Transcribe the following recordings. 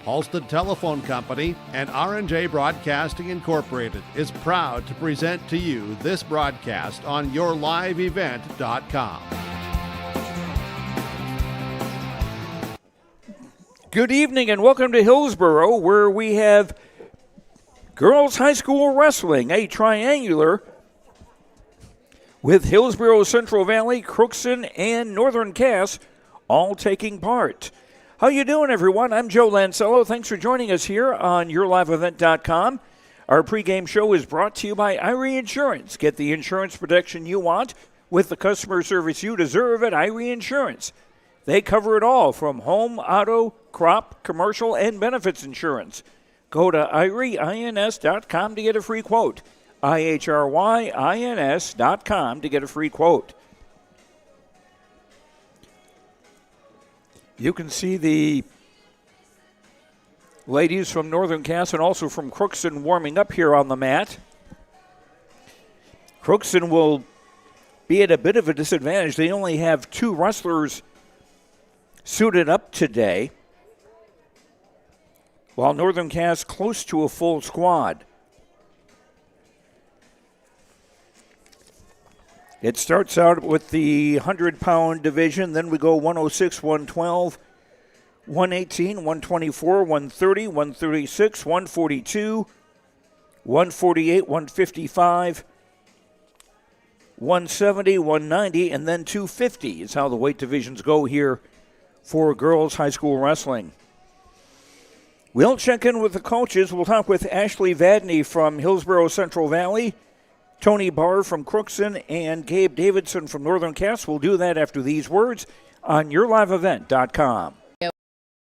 Halstead Telephone Company and R&J Broadcasting Incorporated is proud to present to you this broadcast on yourliveevent.com. Good evening and welcome to Hillsboro, where we have girls high school wrestling, a triangular with Hillsboro, Central Valley, Crookston, and Northern Cass all taking part. How you doing, everyone? I'm Joe Lancello. Thanks for joining us here on yourliveevent.com. Our pregame show is brought to you by Irie Insurance. Get the insurance protection you want with the customer service you deserve at Irie Insurance. They cover it all from home, auto, crop, commercial, and benefits insurance. Go to IrieINS.com to get a free quote. IHRYINS.com to get a free quote. You can see the ladies from Northern Cass and also from Crookston warming up here on the mat. Crookston will be at a bit of a disadvantage. They only have two wrestlers suited up today, while Northern Cass close to a full squad. It starts out with the 100-pound division, then we go 106, 112, 118, 124, 130, 136, 142, 148, 155, 170, 190, and then 250 is how the weight divisions go here for girls high school wrestling. We'll check in with the coaches. We'll talk with Ashley Vatne from Hillsboro Central Valley, Tori Ber from Crookston, and Gabe Davidson from Northern Cass. We'll do that after these words on yourliveevent.com.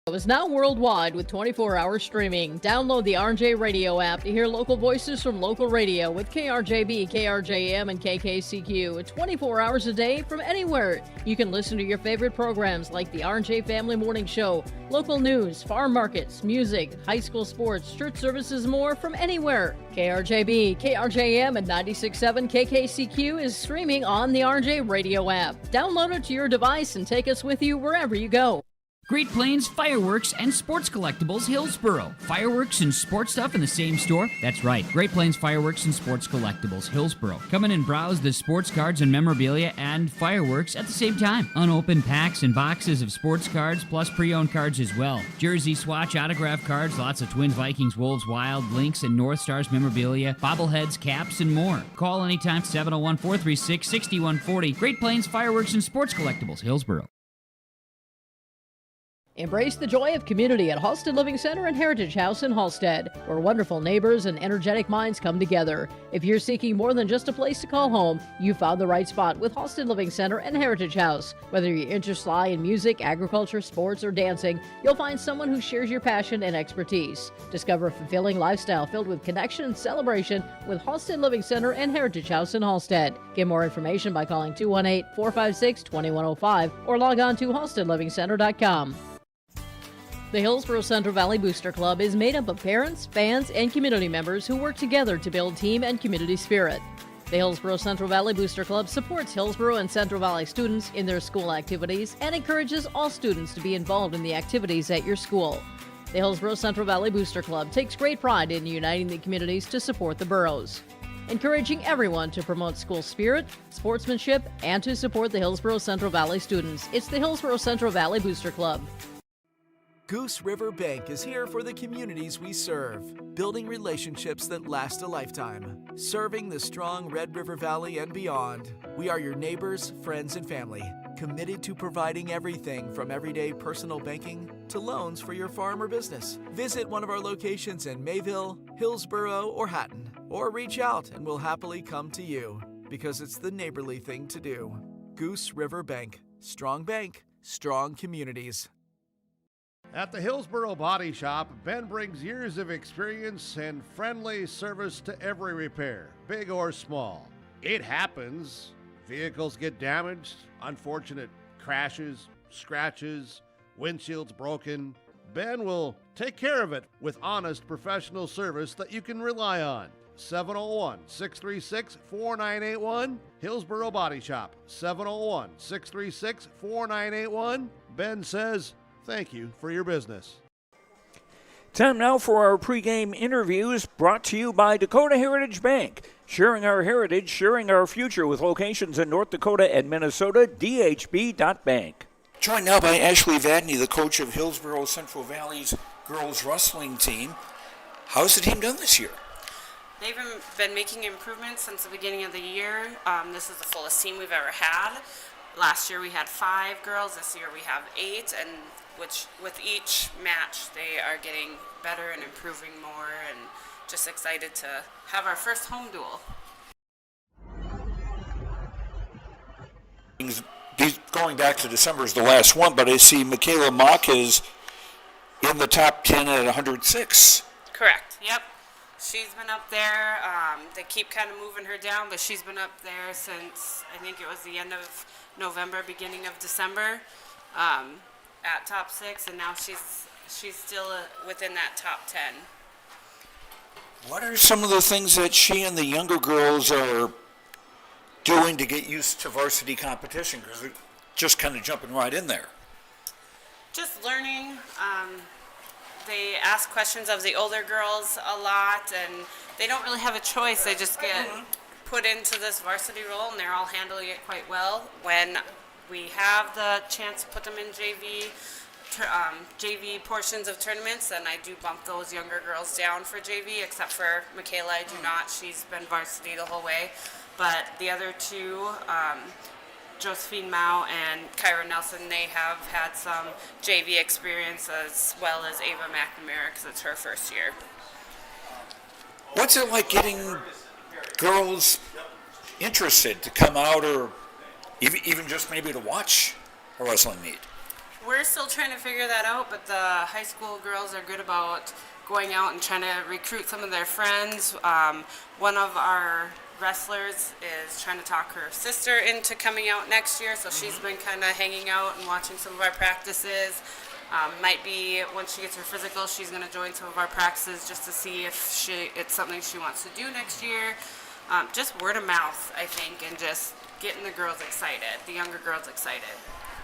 It is now worldwide with 24-hour streaming. Download the RJ Radio app to hear local voices from local radio with KRJB, KRJM, and KKCQ. 24 hours a day from anywhere. You can listen to your favorite programs like the RJ Family Morning Show, local news, farm markets, music, high school sports, church services, more from anywhere. KRJB, KRJM, and 96.7 KKCQ is streaming on the RJ Radio app. Download it to your device and take us with you wherever you go. Great Plains Fireworks and Sports Collectibles, Hillsboro. Fireworks and sports stuff in the same store? That's right. Great Plains Fireworks and Sports Collectibles, Hillsboro. Come in and browse the sports cards and memorabilia and fireworks at the same time. Unopened packs and boxes of sports cards, plus pre-owned cards as well. Jersey, swatch, autograph cards, lots of Twins, Vikings, Wolves, Wild, Lynx, and North Stars memorabilia, bobbleheads, caps, and more. Call anytime, 701-436-6140. Great Plains Fireworks and Sports Collectibles, Hillsboro. Embrace the joy of community at Halstead Living Center and Heritage House in Halstead, where wonderful neighbors and energetic minds come together. If you're seeking more than just a place to call home, you found the right spot with Halstead Living Center and Heritage House. Whether your interests lie in music, agriculture, sports, or dancing, you'll find someone who shares your passion and expertise. Discover a fulfilling lifestyle filled with connection and celebration with Halstead Living Center and Heritage House in Halstead. Get more information by calling 218-456-2105 or log on to halsteadlivingcenter.com. The Hillsboro Central Valley Booster Club is made up of parents, fans, and community members who work together to build team and community spirit. The Hillsboro Central Valley Booster Club supports Hillsboro and Central Valley students in their school activities and encourages all students to be involved in the activities at your school. The Hillsboro Central Valley Booster Club takes great pride in uniting the communities to support the boroughs, encouraging everyone to promote school spirit, sportsmanship, and to support the Hillsboro Central Valley students. It's the Hillsboro Central Valley Booster Club. Goose River Bank is here for the communities we serve, building relationships that last a lifetime, serving the strong Red River Valley and beyond. We are your neighbors, friends, and family, committed to providing everything from everyday personal banking to loans for your farm or business. Visit one of our locations in Mayville, Hillsboro, or Hatton, or reach out and we'll happily come to you, because it's the neighborly thing to do. Goose River Bank, strong communities. At the Hillsboro Body Shop, Ben brings years of experience and friendly service to every repair, big or small. It happens. Vehicles get damaged, unfortunate crashes, scratches, windshields broken. Ben will take care of it with honest professional service that you can rely on. 701-636-4981. Hillsboro Body Shop, 701-636-4981. Ben says, thank you for your business. Time now for our pregame interviews, brought to you by Dakota Heritage Bank. Sharing our heritage, sharing our future, with locations in North Dakota and Minnesota. DHB.bank. Joined now by Ashley Vatne, the coach of Hillsboro Central Valley's girls wrestling team. How's the team done this year? They've been making improvements since the beginning of the year. This is the fullest team we've ever had. Last year we had 5 girls. This year we have 8, and which with each match they are getting better and improving more, and just excited to have our first home duel. Going back to December is the last one, but I see Michaela Mock is in the top 10 at 106. Correct, yep. She's been up there. They keep kind of moving her down, but she's been up there since, I think it was the end of November, beginning of December, at top 6, and now she's still within that top 10. What are some of the things that she and the younger girls are doing to get used to varsity competition? Because they're just kind of jumping right in there. Just learning. They ask questions of the older girls a lot, and they don't really have a choice. They just get put into this varsity role, and they're all handling it quite well. When we have the chance to put them in JV portions of tournaments, then I do bump those younger girls down for JV, except for Michaela, I do not. She's been varsity the whole way. But the other two, Josephine Mao and Kyra Nelson, they have had some JV experience, as well as Ava McNamara, because it's her first year. What's it like getting girls interested to come out, or even just maybe to watch a wrestling meet? We're still trying to figure that out, but the high school girls are good about going out and trying to recruit some of their friends. One of our wrestlers is trying to talk her sister into coming out next year, so she's been kind of hanging out and watching some of our practices. Might be, once she gets her physical, she's going to join some of our practices just to see if it's something she wants to do next year. Just word of mouth, I think, and just getting the girls excited, the younger girls excited.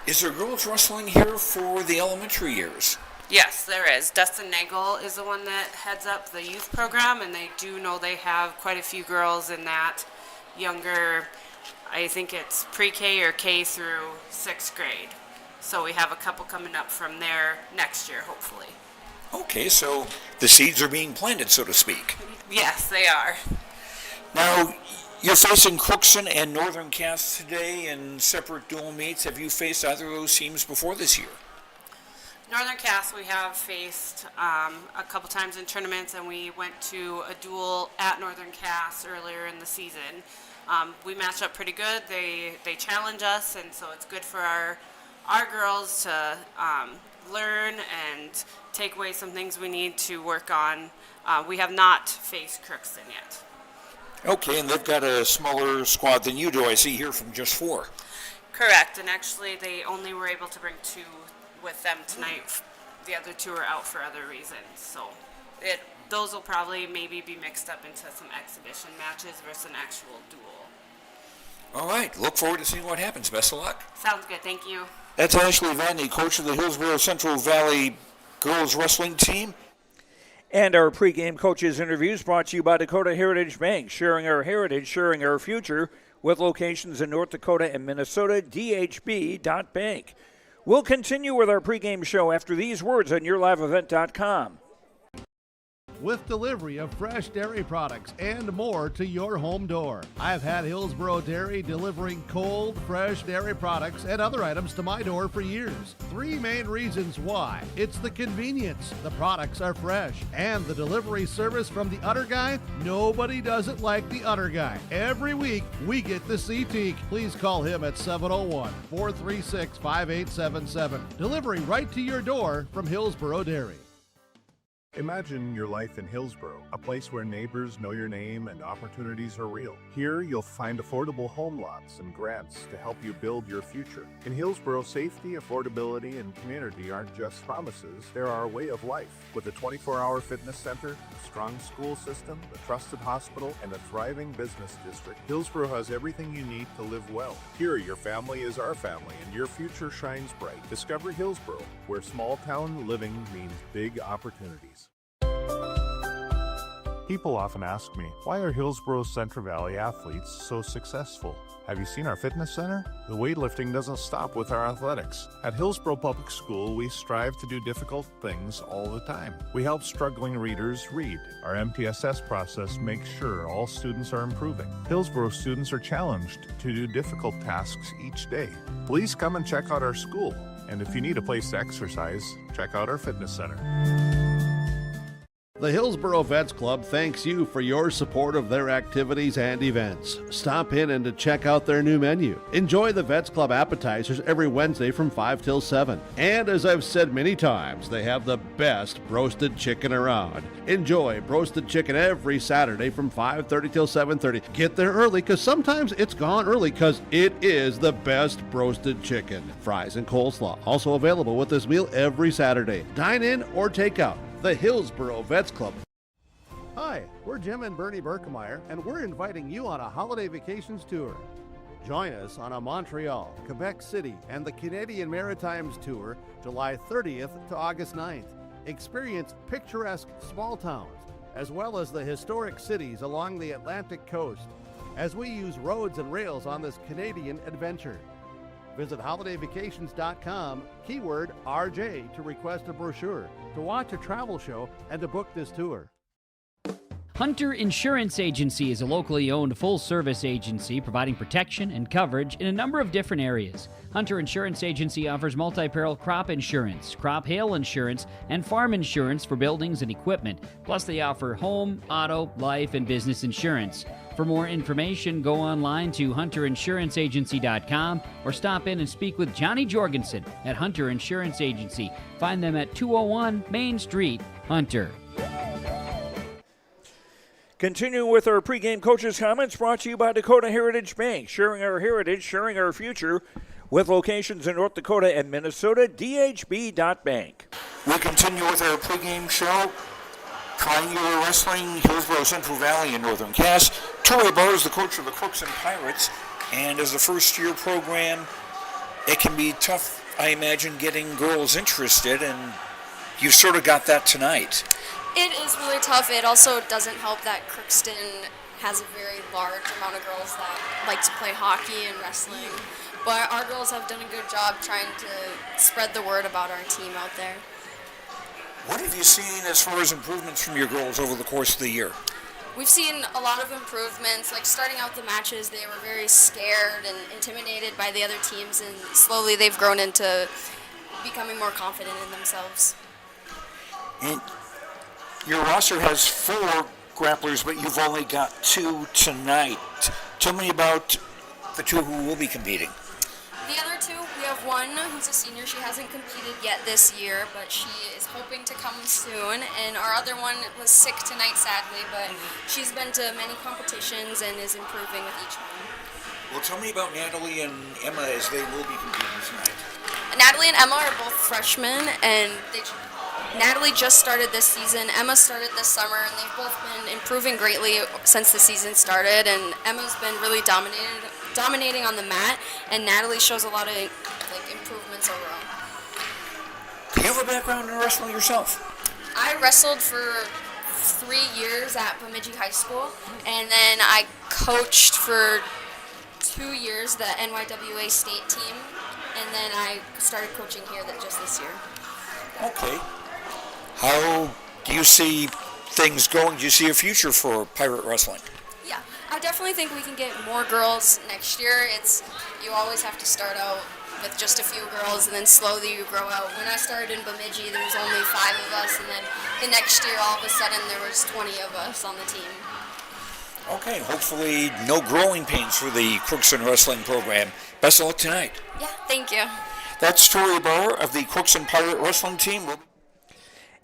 Is there girls wrestling here for the elementary years? Yes, there is. Dustin Nagel is the one that heads up the youth program, and they do know they have quite a few girls in that younger, I think it's pre-K or K through 6th grade. So we have a couple coming up from there next year, hopefully. Okay, so the seeds are being planted, so to speak. Yes, they are. Now, you're facing Crookston and Northern Cass today in separate dual meets. Have you faced either of those teams before this year? Northern Cass we have faced a couple times in tournaments, and we went to a duel at Northern Cass earlier in the season. We match up pretty good. They challenge us, and so it's good for our girls to learn and take away some things we need to work on. We have not faced Crookston yet. Okay, and they've got a smaller squad than you do, I see here, from just 4. Correct, and actually they only were able to bring 2 with them tonight. The other 2 are out for other reasons, so those will probably maybe be mixed up into some exhibition matches versus an actual duel. All right, look forward to seeing what happens. Best of luck. Sounds good, thank you. That's Ashley Vatne, coach of the Hillsboro Central Valley girls wrestling team. And our pregame coaches interviews brought to you by Dakota Heritage Bank, sharing our heritage, sharing our future, with locations in North Dakota and Minnesota. DHB.bank. We'll continue with our pregame show after these words on YourLiveEvent.com. With delivery of fresh dairy products and more to your home door. I've had Hillsboro Dairy delivering cold, fresh dairy products and other items to my door for years. 3 main reasons why. It's the convenience, the products are fresh, and the delivery service from the Udder Guy. Nobody does it like the Udder Guy. Every week, we get to see Teak. Please call him at 701-436-5877. Delivery right to your door from Hillsboro Dairy. Imagine your life in Hillsboro, a place where neighbors know your name and opportunities are real. Here, you'll find affordable home lots and grants to help you build your future. In Hillsboro, safety, affordability, and community aren't just promises, they're our way of life. With a 24-hour fitness center, a strong school system, a trusted hospital, and a thriving business district, Hillsboro has everything you need to live well. Here, your family is our family, and your future shines bright. Discover Hillsboro, where small-town living means big opportunities. People often ask me, why are Hillsboro's Central Valley athletes so successful? Have you seen our fitness center? The weightlifting doesn't stop with our athletics. At Hillsboro Public School, we strive to do difficult things all the time. We help struggling readers read. Our MTSS process makes sure all students are improving. Hillsboro students are challenged to do difficult tasks each day. Please come and check out our school. And if you need a place to exercise, check out our fitness center. The Hillsboro Vets Club thanks you for your support of their activities and events. Stop in and to check out their new menu. Enjoy the Vets Club appetizers every Wednesday from 5 till 7. And as I've said many times, they have the best roasted chicken around. Enjoy roasted chicken every Saturday from 5:30 till 7:30. Get there early because sometimes it's gone early because it is the best roasted chicken. Fries and coleslaw also available with this meal every Saturday. Dine in or take out. The Hillsboro Vets Club. Hi, we're Jim and Bernie Berkemeyer, and we're inviting you on a holiday vacations tour. Join us on a Montreal, Quebec City, and the Canadian Maritimes tour, July 30th to August 9th. Experience picturesque small towns, as well as the historic cities along the Atlantic coast, as we use roads and rails on this Canadian adventure. Visit holidayvacations.com, keyword RJ, to request a brochure, to watch a travel show, and to book this tour. Hunter Insurance Agency is a locally owned full-service agency providing protection and coverage in a number of different areas. Hunter Insurance Agency offers multi-peril crop insurance, crop hail insurance, and farm insurance for buildings and equipment. Plus, they offer home, auto, life, and business insurance. For more information, go online to hunterinsuranceagency.com or stop in and speak with Johnny Jorgensen at Hunter Insurance Agency. Find them at 201 Main Street, Hunter. Continuing with our pregame coaches' comments, brought to you by Dakota Heritage Bank, sharing our heritage, sharing our future, with locations in North Dakota and Minnesota. DHB.bank. We'll continue with our pregame show. Triangular Wrestling, Hillsboro, Central Valley, and Northern Cass. Tori Ber is the coach of the Crookston Pirates, and as a first-year program, it can be tough, I imagine, getting girls interested, and you sort of got that tonight. It is really tough. It also doesn't help that Crookston has a very large amount of girls that like to play hockey and wrestling. But our girls have done a good job trying to spread the word about our team out there. What have you seen as far as improvements from your girls over the course of the year? We've seen a lot of improvements. Like starting out the matches, they were very scared and intimidated by the other teams, and slowly they've grown into becoming more confident in themselves. And your roster has 4 grapplers, but you've only got 2 tonight. Tell me about the 2 who will be competing. The other 2, we have one who's a senior. She hasn't competed yet this year, but she is hoping to come soon. And our other one was sick tonight, sadly, but she's been to many competitions and is improving with each one. Well, tell me about Natalie and Emma as they will be competing tonight. Natalie and Emma are both freshmen, and Natalie just started this season. Emma started this summer, and they've both been improving greatly since the season started. And Emma's been really dominating on the mat, and Natalie shows a lot of improvements overall. Do you have a background in wrestling yourself? I wrestled for 3 years at Bemidji High School, and then I coached for 2 years the NYWA state team, and then I started coaching here just this year. Okay. How do you see things going? Do you see a future for Pirate Wrestling? Yeah, I definitely think we can get more girls next year. You always have to start out with just a few girls, and then slowly you grow out. When I started in Bemidji, there was only 5 of us, and then the next year, all of a sudden, there was 20 of us on the team. Okay, hopefully no growing pains for the Crookston Wrestling program. Best of luck tonight. Yeah, thank you. That's Tori Ber of the Crookston Pirate Wrestling team.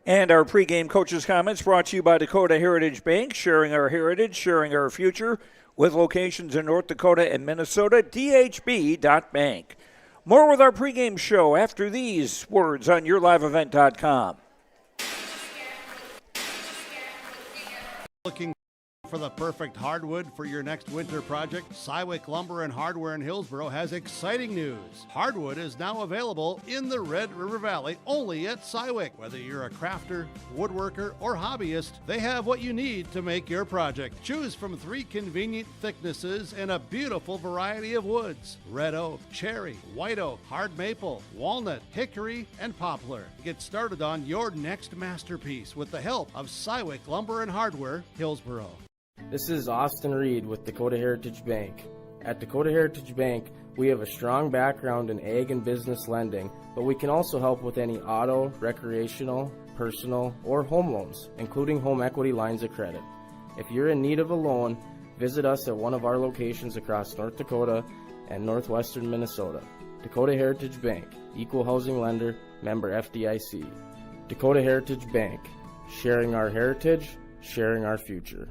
And our pregame coaches' comments brought to you by Dakota Heritage Bank, sharing our heritage, sharing our future, with locations in North Dakota and Minnesota, dhb.bank. More with our pregame show after these words on yourliveevent.com. Looking for the perfect hardwood for your next winter project? Cywick Lumber and Hardware in Hillsboro has exciting news. Hardwood is now available in the Red River Valley only at Cywick. Whether you're a crafter, woodworker, or hobbyist, they have what you need to make your project. Choose from 3 convenient thicknesses and a beautiful variety of woods: red oak, cherry, white oak, hard maple, walnut, hickory, and poplar. Get started on your next masterpiece with the help of Cywick Lumber and Hardware, Hillsboro. This is Austin Reed with Dakota Heritage Bank. At Dakota Heritage Bank, we have a strong background in ag and business lending, but we can also help with any auto, recreational, personal, or home loans, including home equity lines of credit. If you're in need of a loan, visit us at one of our locations across North Dakota and northwestern Minnesota. Dakota Heritage Bank, equal housing lender, member FDIC. Dakota Heritage Bank, sharing our heritage, sharing our future.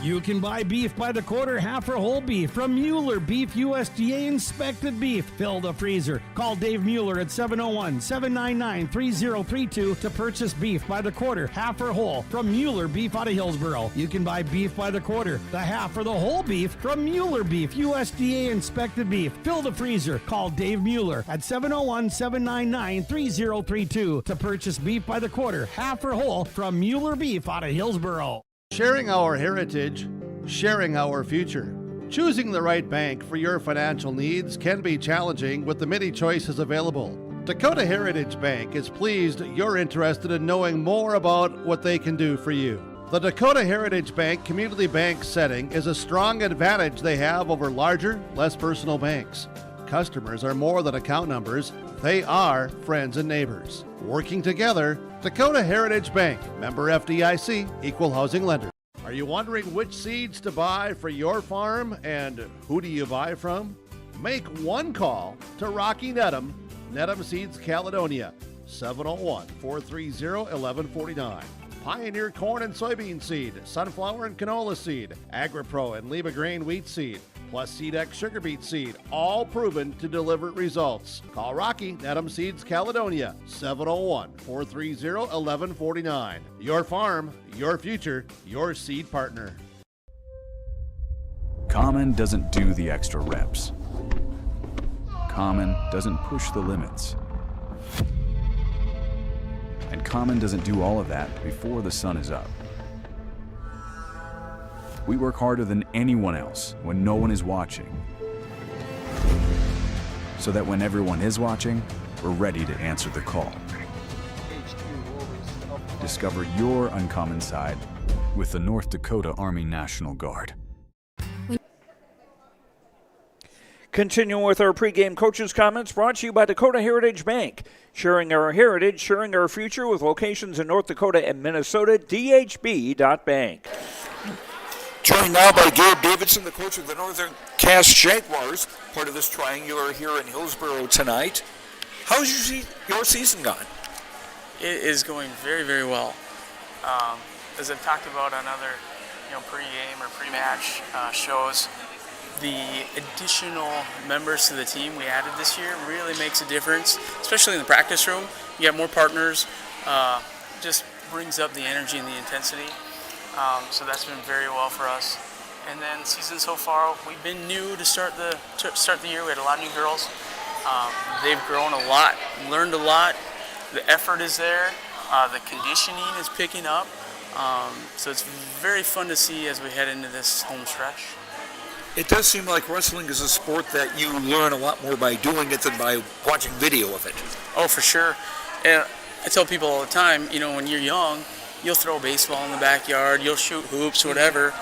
You can buy beef by the quarter, half or whole beef from Mueller Beef, USDA inspected beef. Fill the freezer. Call Dave Mueller at 701-799-3032 to purchase beef by the quarter, half or whole from Mueller Beef out of Hillsboro. You can buy beef by the quarter, the half or the whole beef from Mueller Beef, USDA inspected beef. Fill the freezer. Call Dave Mueller at 701-799-3032 to purchase beef by the quarter, half or whole from Mueller Beef out of Hillsboro. Sharing our heritage, sharing our future. Choosing the right bank for your financial needs can be challenging with the many choices available. Dakota Heritage Bank is pleased you're interested in knowing more about what they can do for you. The Dakota Heritage Bank community bank setting is a strong advantage they have over larger, less personal banks. Customers are more than account numbers. They are friends and neighbors. Working together, Dakota Heritage Bank, member FDIC, equal housing lender. Are you wondering which seeds to buy for your farm and who do you buy from? Make one call to Rocky Nedham, Nedham Seeds Caledonia, 701-430-1149. Pioneer corn and soybean seed, sunflower and canola seed, AgriPro and Leba grain wheat seed, plus SeedX sugar beet seed, all proven to deliver results. Call Rocky Nedham Seeds Caledonia, 701-430-1149. Your farm, your future, your seed partner. Common doesn't do the extra reps. Common doesn't push the limits. And Common doesn't do all of that before the sun is up. We work harder than anyone else when no one is watching, so that when everyone is watching, we're ready to answer the call. Discover your uncommon side with the North Dakota Army National Guard. Continuing with our pregame coaches' comments brought to you by Dakota Heritage Bank. Sharing our heritage, sharing our future with locations in North Dakota and Minnesota, dhb.bank. Joined now by Gabe Davidson, the coach of the Northern Cass Jaguars, part of this triangular here in Hillsboro tonight. How's your season gone? It is going very, very well. As I've talked about on other pregame or pre-match shows, the additional members to the team we added this year really makes a difference, especially in the practice room. You have more partners, just brings up the energy and the intensity. So that's been very well for us. And then season so far, we've been new to start the year. We had a lot of new girls. They've grown a lot, learned a lot. The effort is there. The conditioning is picking up. So it's very fun to see as we head into this home stretch. It does seem like wrestling is a sport that you learn a lot more by doing it than by watching video of it. Oh, for sure. And I tell people all the time, when you're young, you'll throw a baseball in the backyard, you'll shoot hoops, whatever,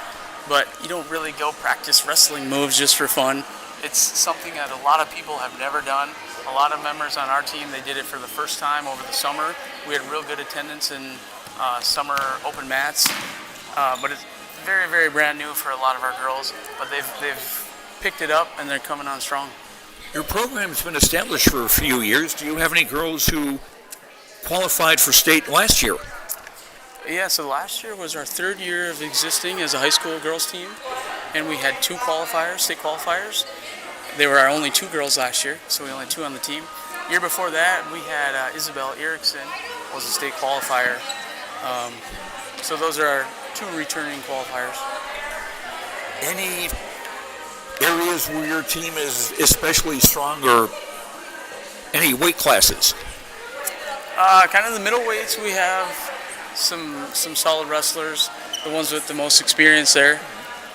but you don't really go practice wrestling moves just for fun. It's something that a lot of people have never done. A lot of members on our team, they did it for the first time over the summer. We had real good attendance in summer open mats, but it's very, very brand new for a lot of our girls, but they've picked it up and they're coming on strong. Your program's been established for a few years. Do you have any girls who qualified for state last year. Yeah, so last year was our third year of existing as a high school girls team, and we had 2 qualifiers, state qualifiers. They were our only 2 girls last year, so we only had 2 on the team. Year before that, we had Isabel Erickson was a state qualifier. So those are our 2 returning qualifiers. Any areas where your team is especially strong, or any weight classes? Kind of the middleweights, we have some solid wrestlers, the ones with the most experience there.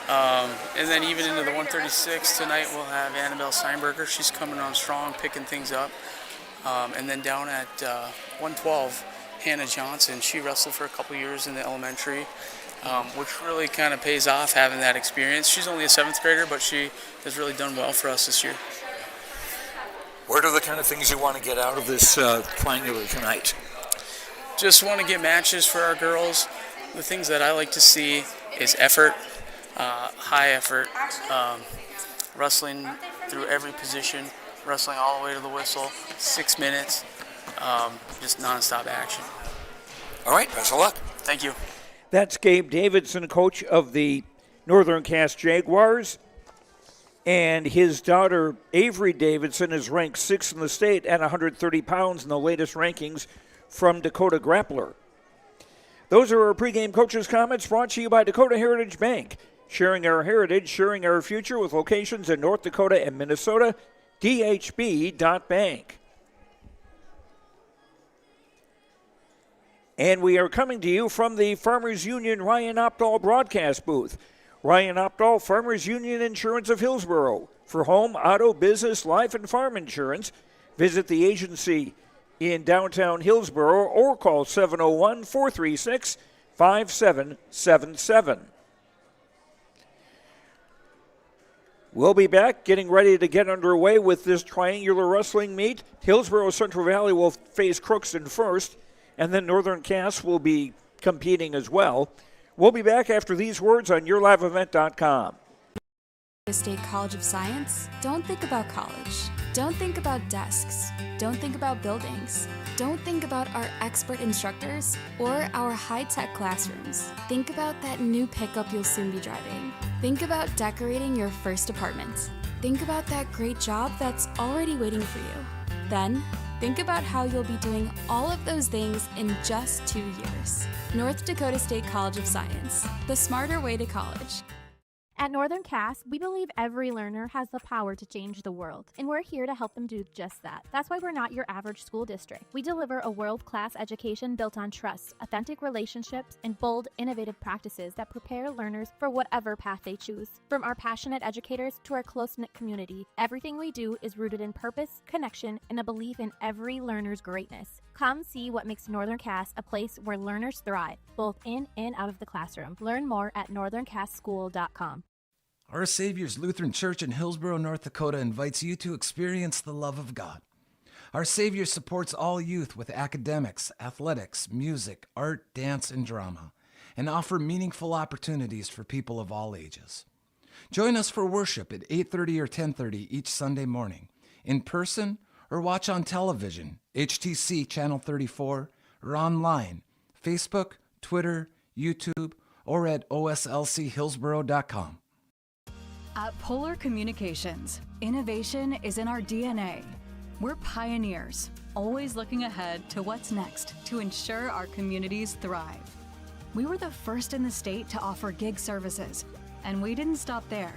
And then even into the 136 tonight, we'll have Annabelle Steinberger. She's coming on strong, picking things up. And then down at 112, Hannah Johnson. She wrestled for a couple years in the elementary, which really kind of pays off having that experience. She's only a 7th grader, but she has really done well for us this year. What are the kind of things you want to get out of this triangular tonight? Just want to get matches for our girls. The things that I like to see is effort, high effort, wrestling through every position, wrestling all the way to the whistle, 6 minutes, just nonstop action. All right, best of luck. Thank you. That's Gabe Davidson, coach of the Northern Cass Jaguars. And his daughter, Avery Davidson, is ranked 6th in the state at 130 pounds in the latest rankings from Dakota Grappler. Those are our pregame coaches' comments brought to you by Dakota Heritage Bank. Sharing our heritage, sharing our future with locations in North Dakota and Minnesota. DHB.bank. And we are coming to you from the Farmers Union Ryan Opdahl broadcast booth. Ryan Opdahl, Farmers Union Insurance of Hillsboro. For home, auto, business, life, and farm insurance, visit the agency in downtown Hillsboro or call 701-436-5777. We'll be back getting ready to get underway with this triangular wrestling meet. Hillsboro Central Valley will face Crookston first, and then Northern Cass will be competing as well. We'll be back after these words on YourLiveEvent.com. State College of Science? Don't think about college. Don't think about desks. Don't think about buildings. Don't think about our expert instructors or our high-tech classrooms. Think about that new pickup you'll soon be driving. Think about decorating your first apartment. Think about that great job that's already waiting for you. Then, think about how you'll be doing all of those things in just 2 years. North Dakota State College of Science, the smarter way to college. At Northern Cass, we believe every learner has the power to change the world, and we're here to help them do just that. That's why we're not your average school district. We deliver a world-class education built on trust, authentic relationships, and bold, innovative practices that prepare learners for whatever path they choose. From our passionate educators to our close-knit community, everything we do is rooted in purpose, connection, and a belief in every learner's greatness. Come see what makes Northern Cass a place where learners thrive, both in and out of the classroom. Learn more at northerncasschool.com. Our Savior's Lutheran Church in Hillsboro, North Dakota invites you to experience the love of God. Our Savior supports all youth with academics, athletics, music, art, dance, and drama, and offer meaningful opportunities for people of all ages. Join us for worship at 8:30 or 10:30 each Sunday morning, in person or watch on television, HTC Channel 34, or online, Facebook, Twitter, YouTube, or at oslchillsboro.com. At Polar Communications, innovation is in our DNA. We're pioneers, always looking ahead to what's next to ensure our communities thrive. We were the first in the state to offer gig services, and we didn't stop there.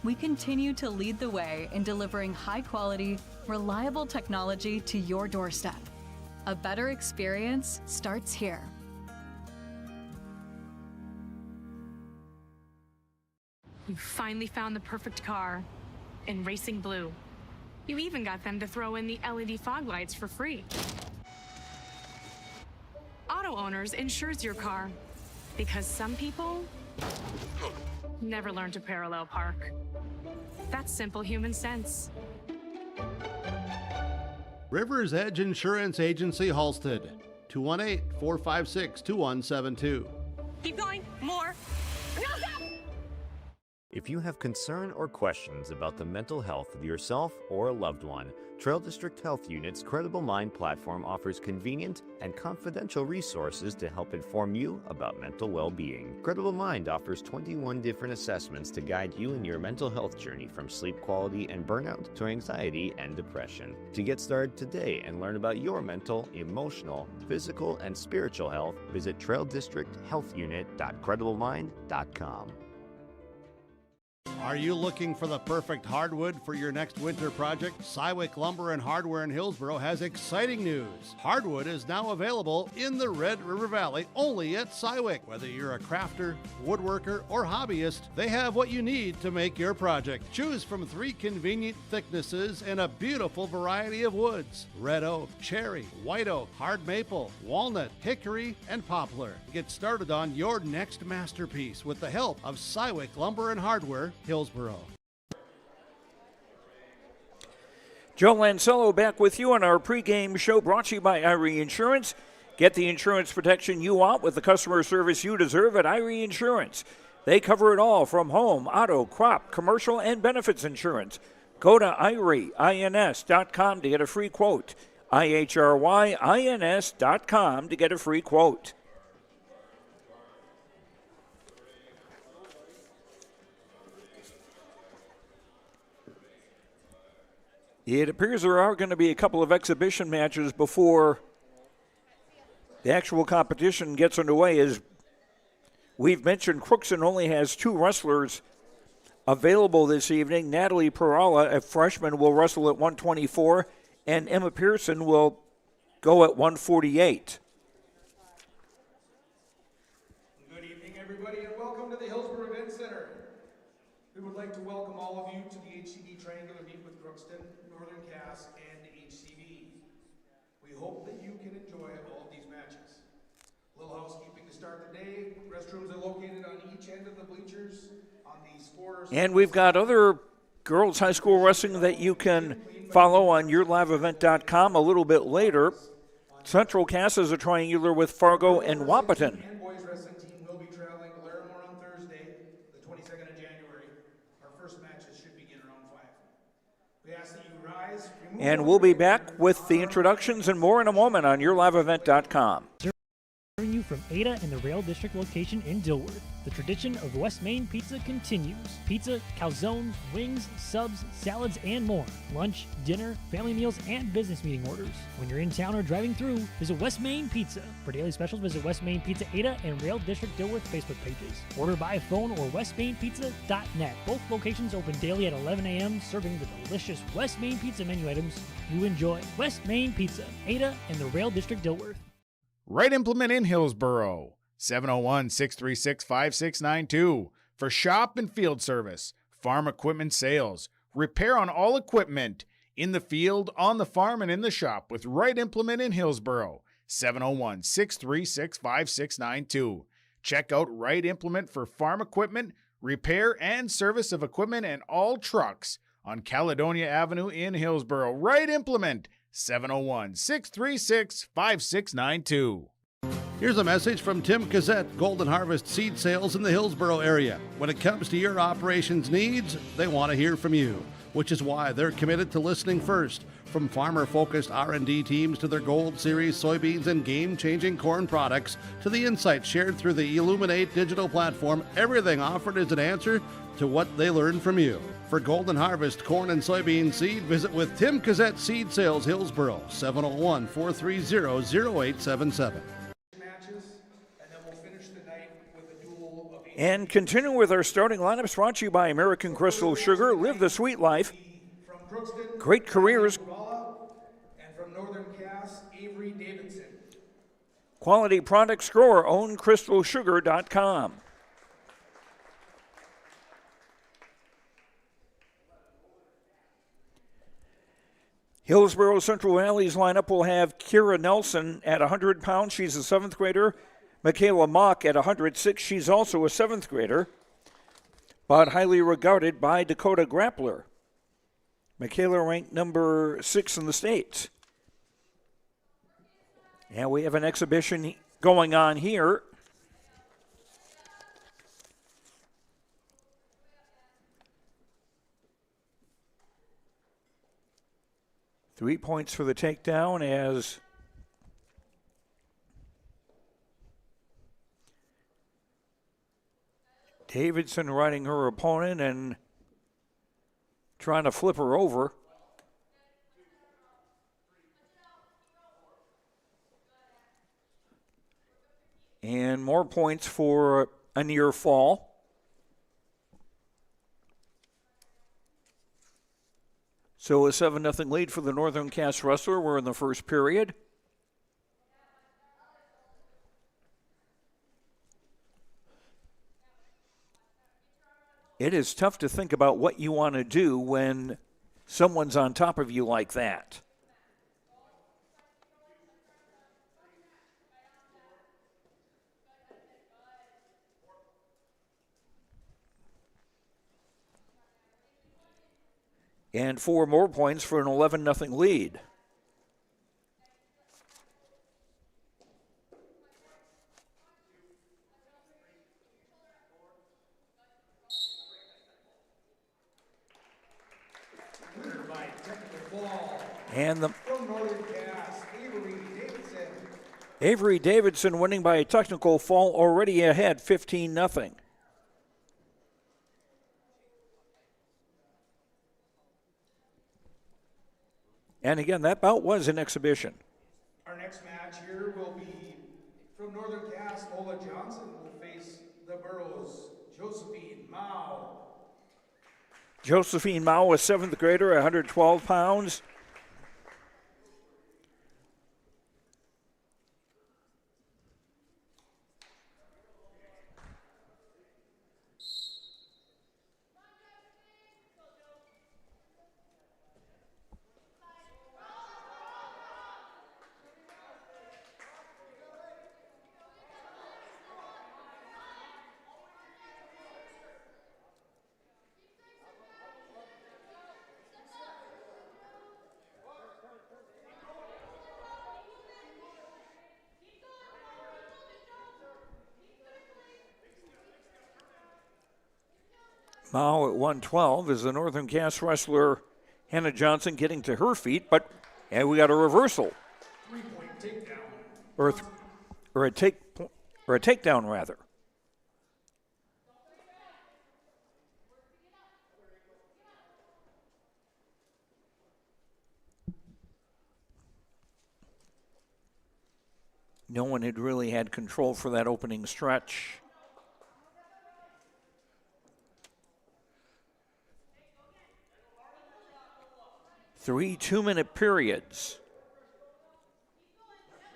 We continue to lead the way in delivering high-quality, reliable technology to your doorstep. A better experience starts here. You finally found the perfect car in Racing Blue. You even got them to throw in the LED fog lights for free. Auto Owners insures your car because some people never learn to parallel park. That's simple human sense. River's Edge Insurance Agency, Halstead, 218-456-2172. Keep going, more. No, stop! If you have concern or questions about the mental health of yourself or a loved one, Trail District Health Unit's Credible Mind platform offers convenient and confidential resources to help inform you about mental well-being. Credible Mind offers 21 different assessments to guide you in your mental health journey, from sleep quality and burnout to anxiety and depression. To get started today and learn about your mental, emotional, physical, and spiritual health, visit traildistricthealthunit.crediblemmind.com. Are you looking for the perfect hardwood for your next winter project? Cywick Lumber and Hardware in Hillsboro has exciting news. Hardwood is now available in the Red River Valley only at Cywick. Whether you're a crafter, woodworker, or hobbyist, they have what you need to make your project. Choose from 3 convenient thicknesses and a beautiful variety of woods: red oak, cherry, white oak, hard maple, walnut, hickory, and poplar. Get started on your next masterpiece with the help of Cywick Lumber and Hardware, Hillsboro. Joe Lancello back with you on our pregame show, brought to you by Irie Insurance. Get the insurance protection you want with the customer service you deserve at Irie Insurance. They cover it all, from home, auto, crop, commercial, and benefits insurance. Go to IRIEINS.com to get a free quote. IHRYINS.com to get a free quote. It appears there are going to be a couple of exhibition matches before the actual competition gets underway. As we've mentioned, Crookston only has 2 wrestlers available this evening. Natalie Perala, a freshman, will wrestle at 124, and Emma Pearson will go at 148. Good evening, everybody, and welcome to the Hillsboro Event Center. We would like to welcome all of you to the HCB Triangular Meet with Crookston, Northern Cass, and HCB. We hope that you can enjoy all of these matches. A little housekeeping to start the day. Restrooms are located on each end of the bleachers on the sports. And we've got other girls high school wrestling that you can follow on yourliveevent.com a little bit later. Central Cass is a triangular with Fargo and Wahpeton. And boys wrestling team will be traveling to Larimore on Thursday, the 22nd of January. Our first matches should begin around 5. We ask that you rise. And we'll be back with the introductions and more in a moment on yourliveevent.com. Serving you from Ada and the Rail District location in Dilworth. The tradition of West Main Pizza continues. Pizza, calzones, wings, subs, salads, and more. Lunch, dinner, family meals, and business meeting orders. When you're in town or driving through, visit West Main Pizza. For daily specials, visit West Main Pizza Ada and Rail District Dilworth Facebook pages. Order by phone or westmainpizza.net. Both locations open daily at 11 a.m., serving the delicious West Main Pizza menu items you enjoy. West Main Pizza, Ada and the Rail District Dilworth. Right Implement in Hillsboro, 701-636-5692. For shop and field service, farm equipment sales, repair on all equipment, in the field, on the farm, and in the shop with Right Implement in Hillsboro, 701-636-5692. Check out Right Implement for farm equipment, repair and service of equipment and all trucks on Caledonia Avenue in Hillsboro. Right Implement, 701-636-5692. Here's a message from Tim Cassette, Golden Harvest Seed Sales in the Hillsboro area. When it comes to your operations needs, they want to hear from you, which is why they're committed to listening first. From farmer-focused R&D teams to their Gold Series soybeans and game-changing corn products to the insights shared through the Illuminate digital platform, everything offered is an answer to what they learned from you. For Golden Harvest corn and soybean seed, visit with Tim Cassette Seed Sales Hillsboro, 701-430-0877. And continuing with our starting lineups, brought to you by American Crystal Sugar. Live the sweet life. Great careers. And from Northern Cass, Avery Davidson. Quality products, grower own crystalsugar.com. Hillsboro Central Valley's lineup will have Kira Nelson at 100 pounds. She's a 7th grader. Michaela Mock at 106. She's also a 7th grader, but highly regarded by Dakota Grappler. Michaela ranked number 6 in the state. And we have an exhibition going on here. 3 points for the takedown as Davidson riding her opponent and trying to flip her over. And more points for a near fall. So a 7-0 lead for the Northern Cass wrestler. We're in the first period. It is tough to think about what you want to do when someone's on top of you like that. And 4 more points for an 11-0 lead. And the Avery Davidson winning by a technical fall, already ahead 15-0. And again, that bout was an exhibition. Our next match here will be from Northern Cass. Lola Johnson will face the Burrows' Josephine Mao. Josephine Mao, a 7th grader, 112 pounds. Mao at 112 is the Northern Cass wrestler Hannah Johnson getting to her feet, but and we got a reversal. 3-point takedown. Or a takedown rather. No one had really had control for that opening stretch. Three 2-minute periods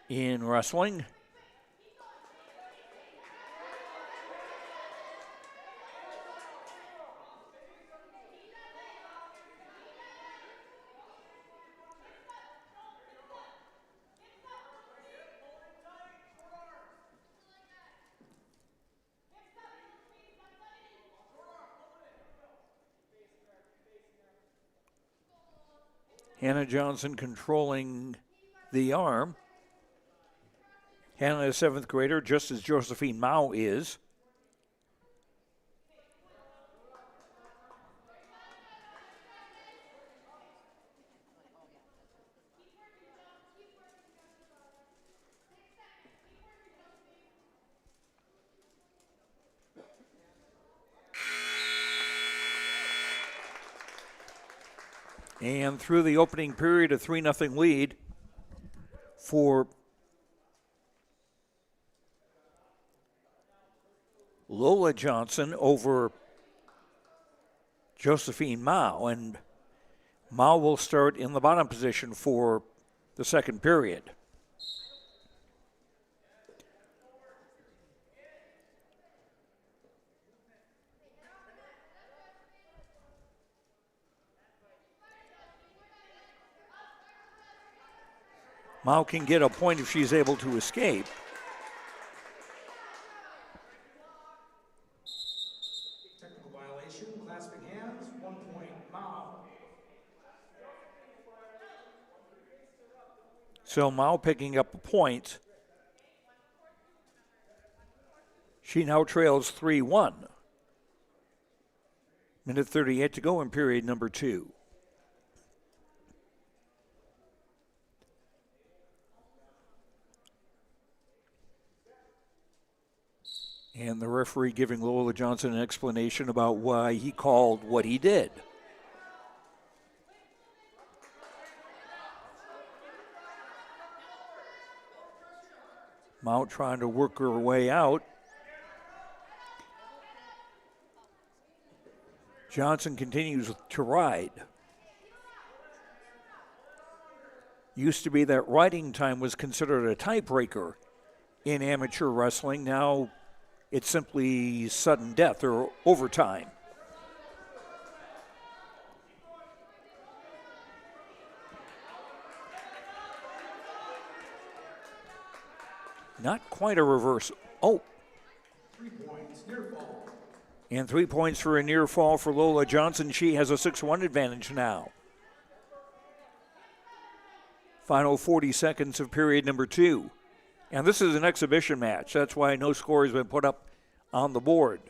in wrestling. Hannah Johnson controlling the arm. Hannah is a 7th grader, just as Josephine Mao is. And through the opening period, a 3-0 lead for Lola Johnson over Josephine Mao. And Mao will start in the bottom position for the second period. Mao can get a point if she's able to escape. Technical violation, clasping hands, 1 point, Mao. So Mao picking up a point. She now trails 3-1. Minute 38 to go in period number 2. And the referee giving Lola Johnson an explanation about why he called what he did. Mount trying to work her way out. Johnson continues to ride. Used to be that riding time was considered a tiebreaker in amateur wrestling. Now it's simply sudden death or overtime. Not quite a reverse. Oh. 3 points, near fall. And 3 points for a near fall for Lola Johnson. She has a 6-1 advantage now. Final 40 seconds of period number 2. And this is an exhibition match. That's why no score has been put up on the board.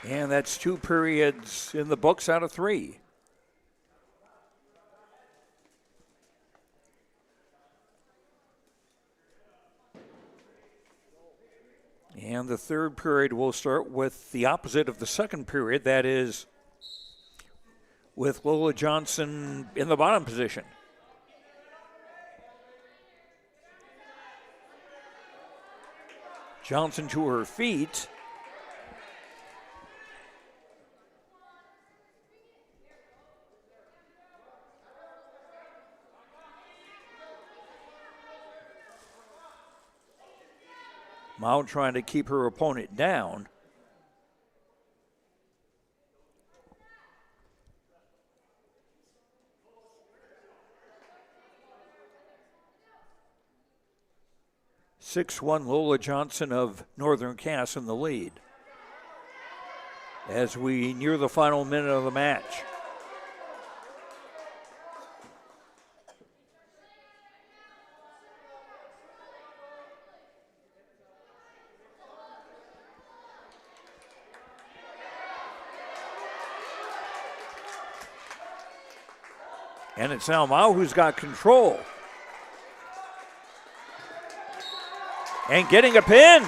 And that's 2 periods in the books out of 3. And the third period will start with the opposite of the second period. That is with Lola Johnson in the bottom position. Johnson to her feet. Mao trying to keep her opponent down. (6-1) Lola Johnson of Northern Cass in the lead as we near the final minute of the match. And it's now Mao who's got control. And getting a pin.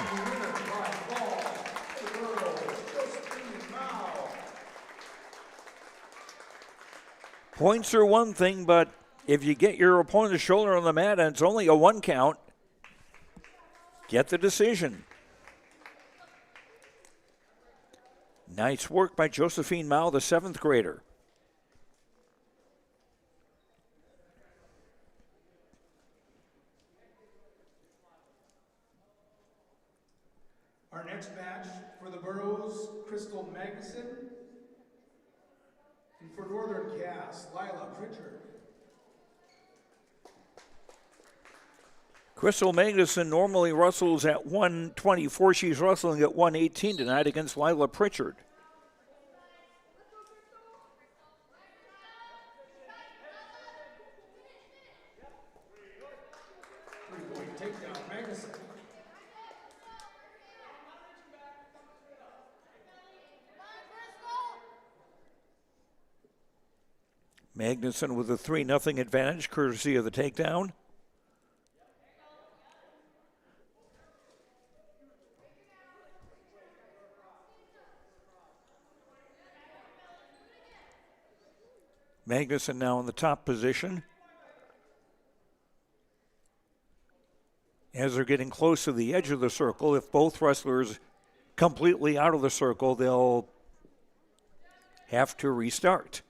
Points are one thing, but if you get your opponent's shoulder on the mat and it's only a 1 count, get the decision. Nice work by Josephine Mao, the 7th grader. Our next match for the Burrows, Crystal Magnuson. And for Northern Cass, Lila Pritchard. Crystal Magnuson normally wrestles at 124. She's wrestling at 118 tonight against Lila Pritchard. Three-point takedown, Magnuson. Magnuson with a 3-0 advantage, courtesy of the takedown. Magnuson now in the top position. As they're getting close to the edge of the circle, if both wrestlers completely out of the circle, they'll have to restart.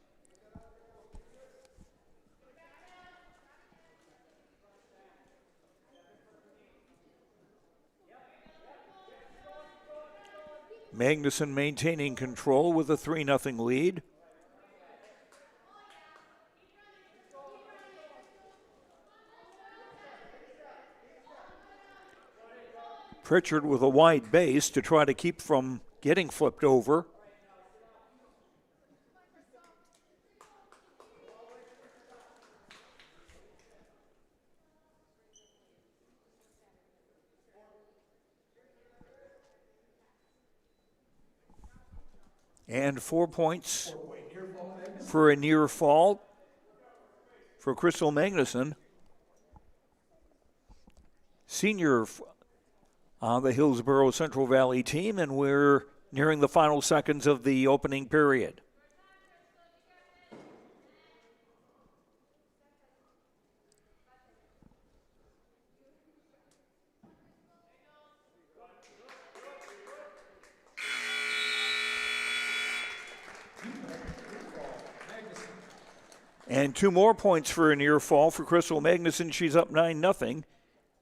Magnuson maintaining control with a 3-0 lead. Pritchard with a wide base to try to keep from getting flipped over. And 4 points for a near fall for Crystal Magnuson, senior on the Hillsboro Central Valley team, and we're nearing the final seconds of the opening period. And 2 more points for a near fall for Crystal Magnuson. She's up 9-0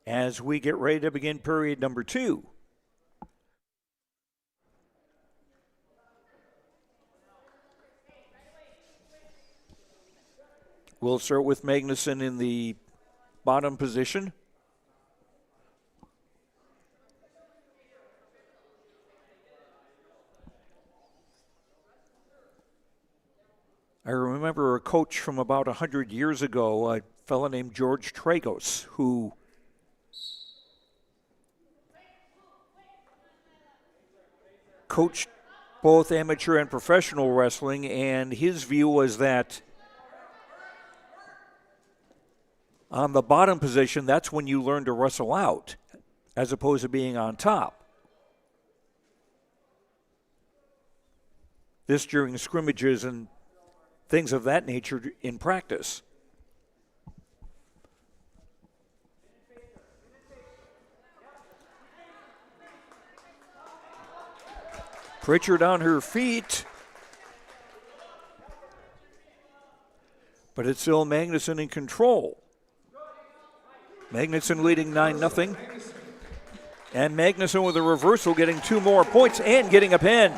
as we get ready to begin period number 2. We'll start with Magnuson in the bottom position. I remember a coach from about 100 years ago, a fellow named George Tragos, who coached both amateur and professional wrestling, and his view was that on the bottom position, that's when you learn to wrestle out, as opposed to being on top. This during scrimmages and things of that nature in practice. Pritchard on her feet. But it's still Magnuson in control. Magnuson leading 9-0. And Magnuson with a reversal, getting 2 more points and getting a pin.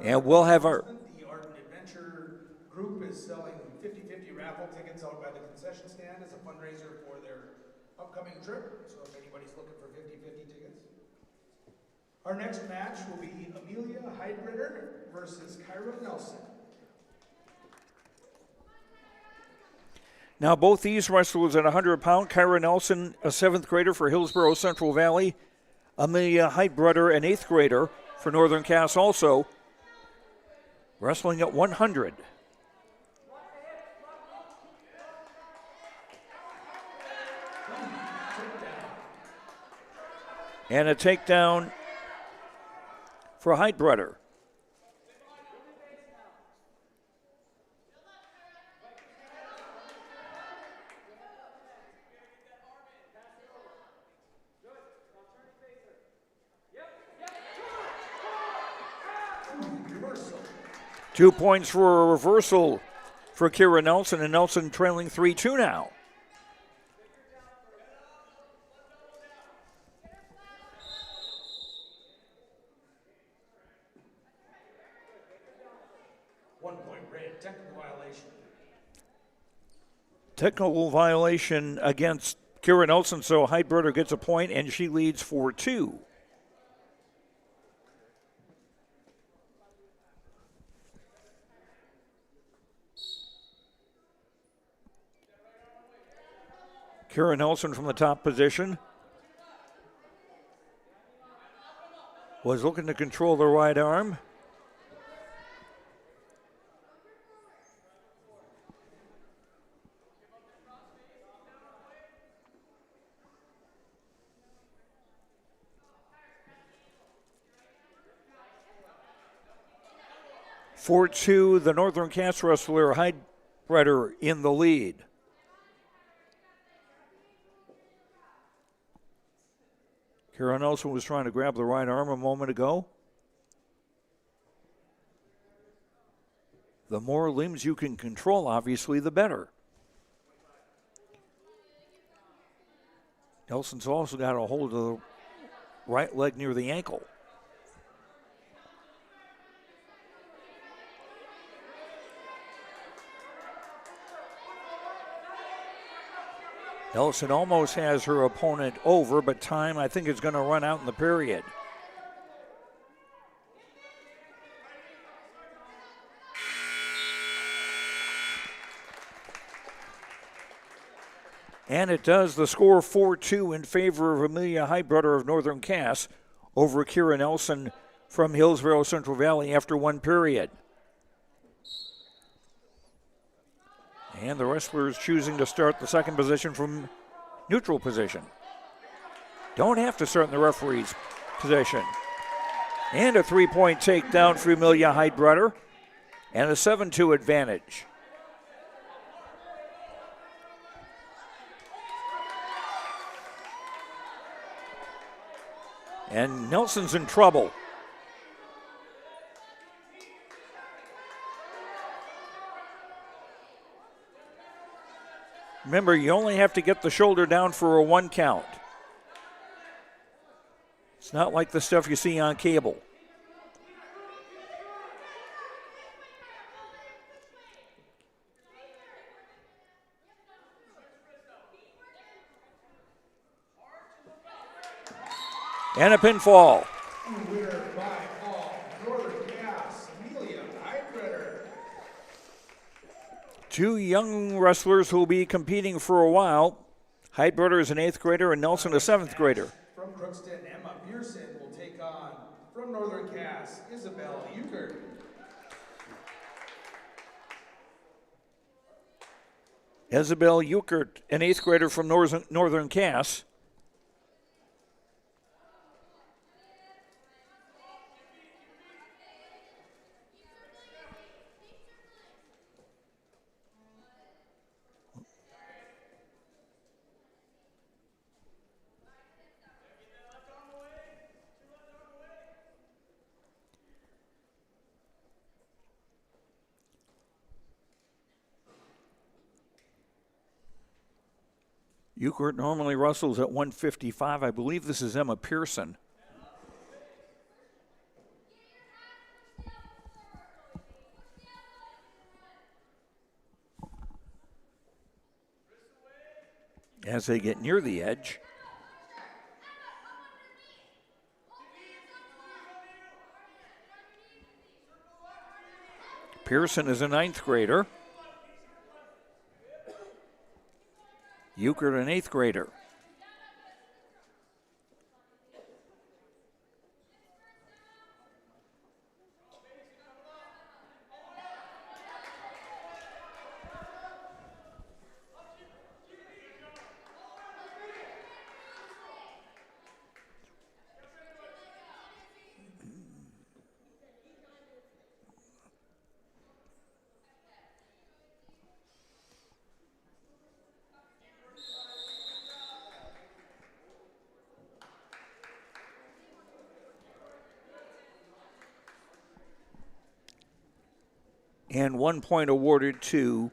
And we'll have our... The Art and Adventure group is selling 50-50 raffle tickets out by the concession stand as a fundraiser for their upcoming trip. So if anybody's looking for 50-50 tickets. Our next match will be Amelia Heidritter versus Kyra Nelson. Now both these wrestlers at 100-pound. Kyra Nelson, a 7th grader for Hillsboro Central Valley. Amelia Heidbreder, an 8th grader for Northern Cass also. Wrestling at 100. And a takedown for Heidbreder. Reversal. 2 points for a reversal for Kyra Nelson, and Nelson trailing 3-2 now. Technical violation. Technical violation against Kyra Nelson, so Heidbreder gets a point, and she leads 4-2. Kyra Nelson from the top position was looking to control the right arm. The Northern Cass wrestler Heidbreder in the lead. Kyra Nelson was trying to grab the right arm a moment ago. The more limbs you can control, obviously, the better. Nelson's also got a hold of the right leg near the ankle. Nelson almost has her opponent over, but time, I think, is going to run out in the period. And it does. The score 4-2 in favor of Amelia Heidbrunner of Northern Cass over Kira Nelson from Hillsboro Central Valley after one period. And the wrestlers choosing to start the second position from neutral position. Don't have to start in the referee's position. And a three-point takedown for Amelia Heidbrunner. And a 7-2 advantage. And Nelson's in trouble. Remember, you only have to get the shoulder down for a 1 count. It's not like the stuff you see on cable. And a pinfall. Winner by all, Northern Cass, Amelia Heidbrunner. Two young wrestlers who will be competing for a while. Heidbrunner is an 8th grader and Nelson a 7th grader. From Crookston, Emma Pearson will take on, from Northern Cass, Isabel Euchert. Isabel Euchert, an 8th grader from Northern Cass. Euchert normally wrestles at 155. I believe this is Emma Pearson. As they get near the edge. Pearson is a 9th grader. Euchert, an 8th grader. And 1 point awarded to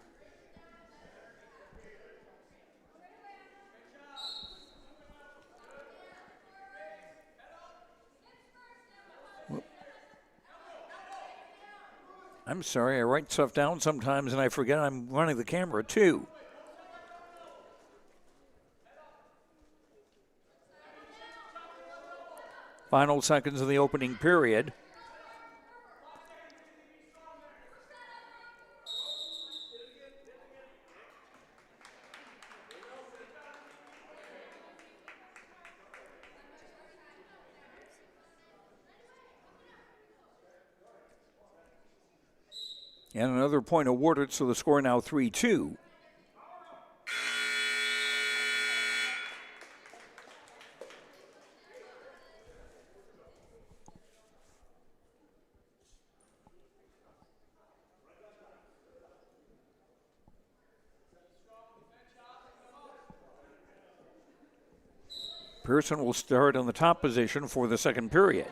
I'm sorry, I write stuff down sometimes and I forget I'm running the camera too. Final seconds of the opening period. And another point awarded, so the score now 3-2. Pearson will start on the top position for the second period.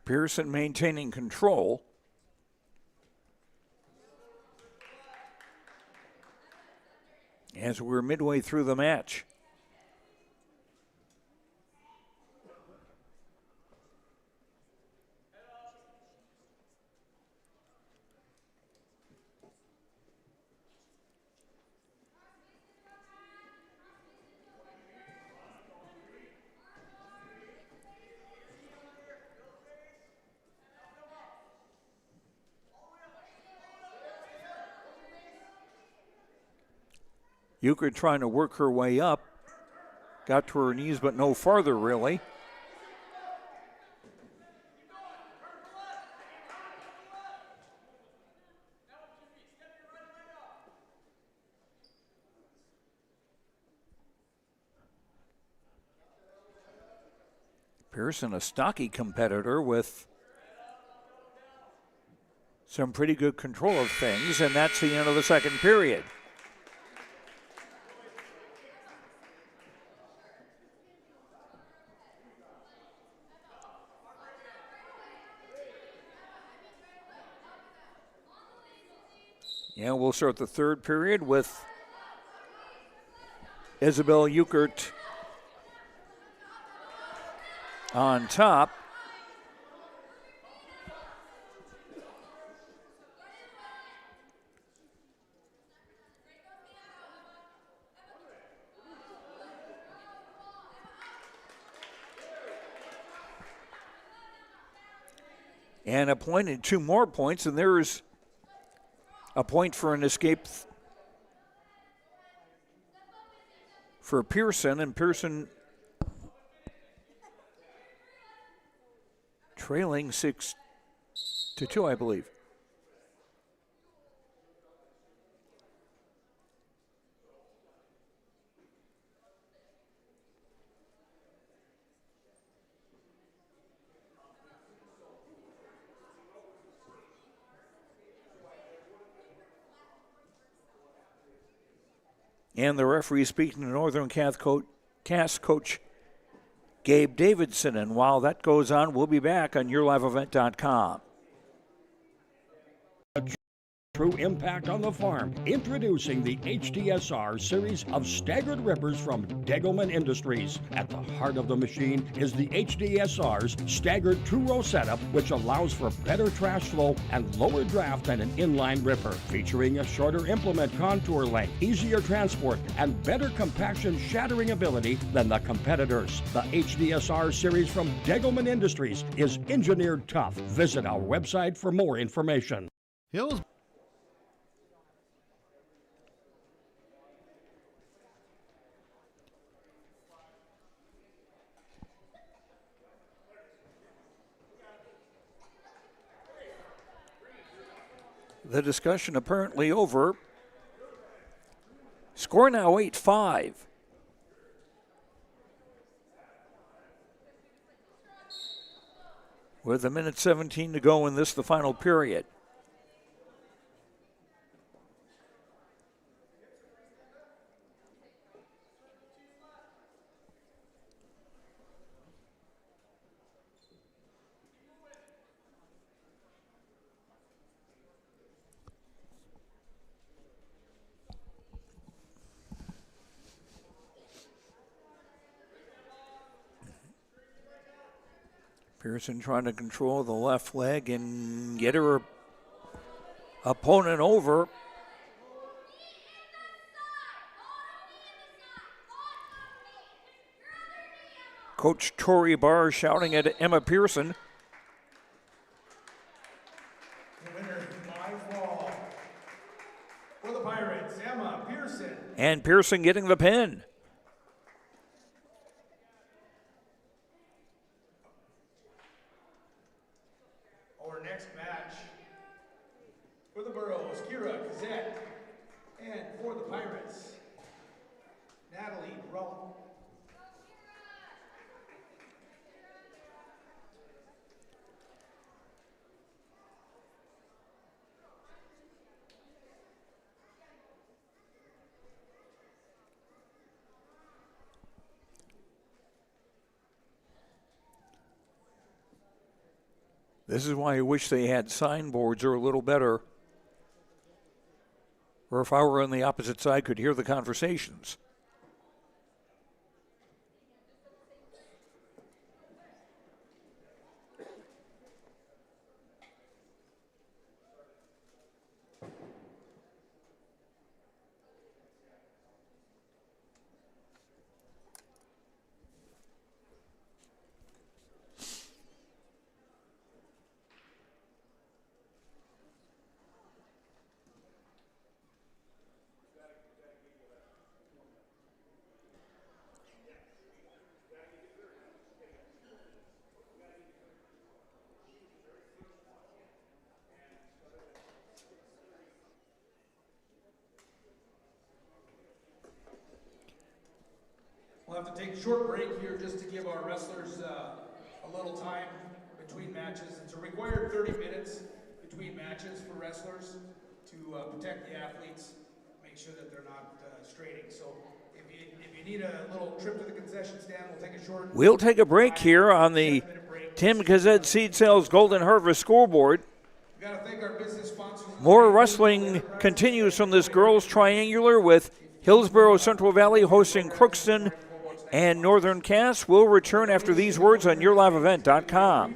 Pearson maintaining control. As we're midway through the match. Euchre trying to work her way up. Got to her knees, but no farther, really. Pearson, a stocky competitor with some pretty good control of things, and that's the end of the second period. Yeah, we'll start the third period with Isabel Euchert on top. And appointed 2 more points, and there's a point for an escape for Pearson, and Pearson trailing 6-2, I believe. And the referee speaking to Northern Cass coach Gabe Davidson. And while that goes on, we'll be back on YourLiveEvent.com. True impact on the farm. Introducing the HDSR series of staggered rippers from Degelman Industries. At the heart of the machine is the HDSR's staggered 2-row setup, which allows for better trash flow and lower draft than an inline ripper. Featuring a shorter implement contour length, easier transport, and better compaction shattering ability than the competitors. The HDSR series from Degelman Industries is engineered tough. Visit our website for more information. The discussion apparently over. Score now 8-5. With 1:17 to go in this, the final period. Pearson trying to control the left leg and get her opponent over. Coach Tori Ber shouting at Emma Pearson. The winner by fall for the Pirates, Emma Pearson. And Pearson getting the pin. Our next match for the Burros, Kira Kazette, and for the Pirates, Natalie Rowan. This is why I wish they had signboards or a little better. Or if I were on the opposite side, could hear the conversations. We'll have to take a short break here just to give our wrestlers a little time between matches. It's a required 30 minutes between matches for wrestlers to protect the athletes, make sure that they're not straining. So if you need a little trip to the concession stand, We'll take a break here on the Tim Gazette Seed Sales Golden Harvest scoreboard. More wrestling continues from this girls' triangular with Hillsboro Central Valley hosting Crookston and Northern Cass. Will return after these words on YourLiveEvent.com.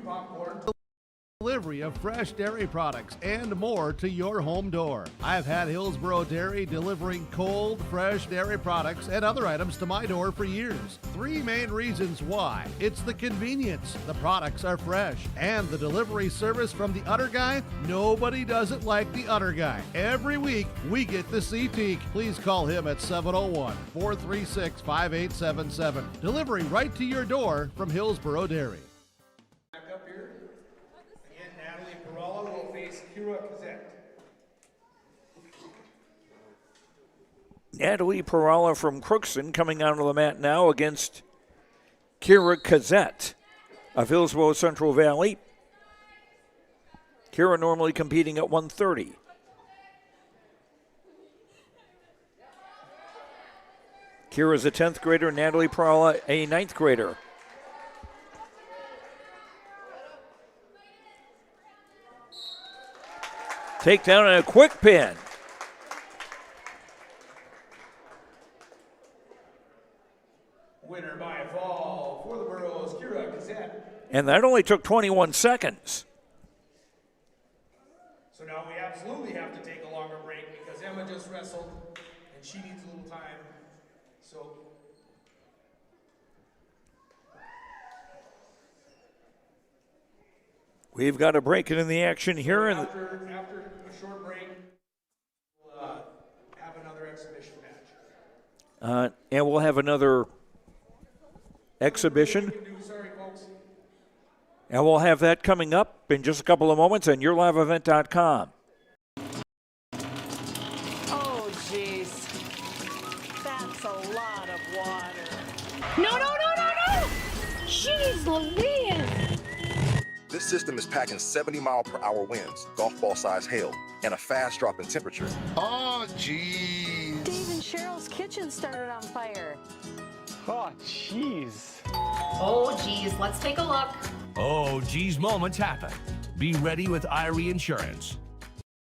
Delivery of fresh dairy products and more to your home door. I've had Hillsboro Dairy delivering cold, fresh dairy products and other items to my door for years. 3 main reasons why. It's the convenience, the products are fresh, and the delivery service from the Udder Guy. Nobody does it like the Udder Guy. Every week, we get the CT. Please call him at 701-436-5877. Delivery right to your door from Hillsboro Dairy. Natalie Perala from Crookston coming onto the mat now against Kira Kazette of Hillsboro Central Valley. Kira normally competing at 130. Kira's a 10th grader, Natalie Perala a 9th grader. Takedown and a quick pin. Winner by fall for the Burros, Kira Kazette. And that only took 21 seconds. So now we absolutely have to take a longer break because Emma just wrestled and she needs a little time. So we've got a break in the action here. after a short break, we'll have another exhibition match. And we'll have another exhibition. And we'll have that coming up in just a couple of moments on YourLiveEvent.com. Oh, jeez. That's a lot of water. No! Jeez Louise! This system is packing 70-mile-per-hour winds, golf ball-sized hail, and a fast drop in temperature. Oh, jeez. Dave and Cheryl's kitchen started on fire. Oh, jeez. Oh, geez, let's take a look. Oh, geez, moments happen. Be ready with Irie Insurance.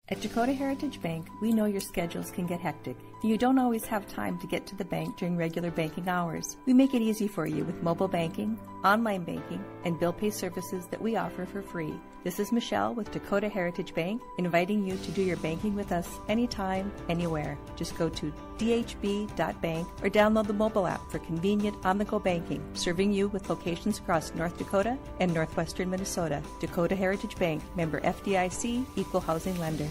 At Dakota Heritage Bank, we know your schedules can get hectic, and you don't always have time to get to the bank during regular banking hours. We make it easy for you with mobile banking, online banking, and bill pay services that we offer for free. This is Michelle with Dakota Heritage Bank, inviting you to do your banking with us anytime, anywhere. Just go to dhb.bank or download the mobile app for convenient on-the-go banking, serving you with locations across North Dakota and northwestern Minnesota. Dakota Heritage Bank, member FDIC, equal housing lender.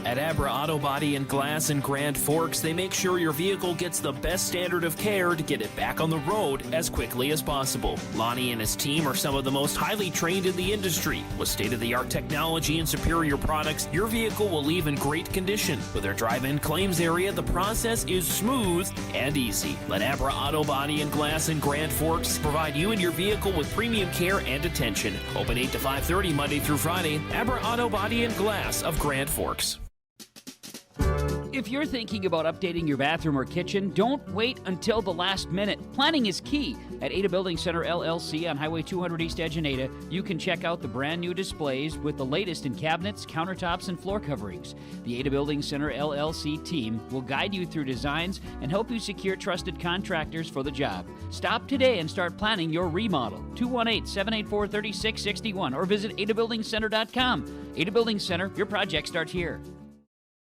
At Abra Auto Body and Glass in Grand Forks, they make sure your vehicle gets the best standard of care to get it back on the road as quickly as possible. Lonnie and his team are some of the most highly trained in the industry. With state-of-the-art technology and superior products, your vehicle will leave in great condition. With their drive-in claims area, the process is smooth and easy. Let Abra Auto Body and Glass in Grand Forks provide you and your vehicle with premium care and attention. Open 8 to 5:30 Monday through Friday. Abra Auto Body and Glass of Grand Forks. If you're thinking about updating your bathroom or kitchen, don't wait until the last minute. Planning is key. At Ada Building Center LLC on Highway 200 East Edge in Ada, you can check out the brand new displays with the latest in cabinets, countertops, and floor coverings. The Ada Building Center LLC team will guide you through designs and help you secure trusted contractors for the job. Stop today and start planning your remodel. 218-784-3661 or visit adabuildingcenter.com. Ada Building Center, your project starts here.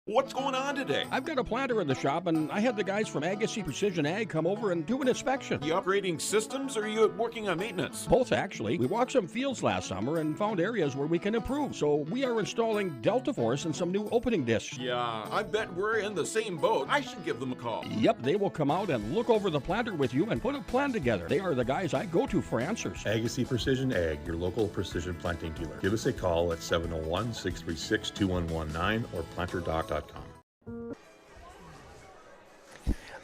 What's going on today? I've got a planter in the shop, and I had the guys from Agassi Precision Ag come over and do an inspection. You upgrading systems, or are you working on maintenance? Both, actually. We walked some fields last summer and found areas where we can improve. So we are installing Delta Force and some new opening discs. Yeah, I bet we're in the same boat. I should give them a call. Yep, they will come out and look over the planter with you and put a plan together. They are the guys I go to for answers. Agassi Precision Ag, your local precision planting dealer. Give us a call at 701-636-2119 or planterdoc.com.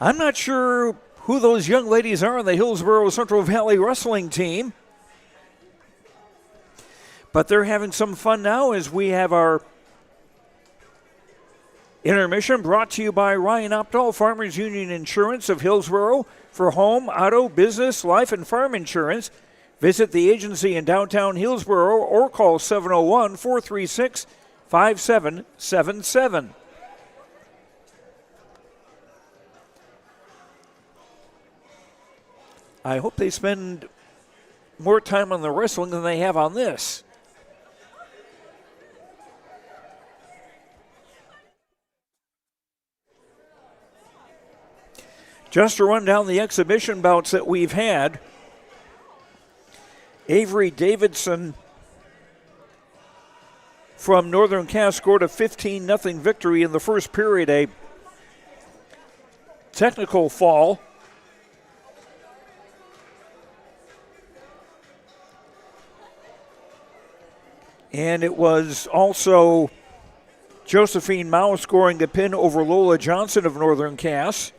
I'm not sure who those young ladies are on the Hillsboro Central Valley wrestling team, but they're having some fun now as we have our intermission brought to you by Ryan Opdahl, Farmers Union Insurance of Hillsboro. For home, auto, business, life, and farm insurance, visit the agency in downtown Hillsboro or call 701-436-5777. I hope they spend more time on the wrestling than they have on this. Just to run down the exhibition bouts that we've had, Avery Davidson from Northern Cass scored a 15-0 victory in the first period, a technical fall. And it was also Josephine Mao scoring a pin over Lola Johnson of Northern Cass.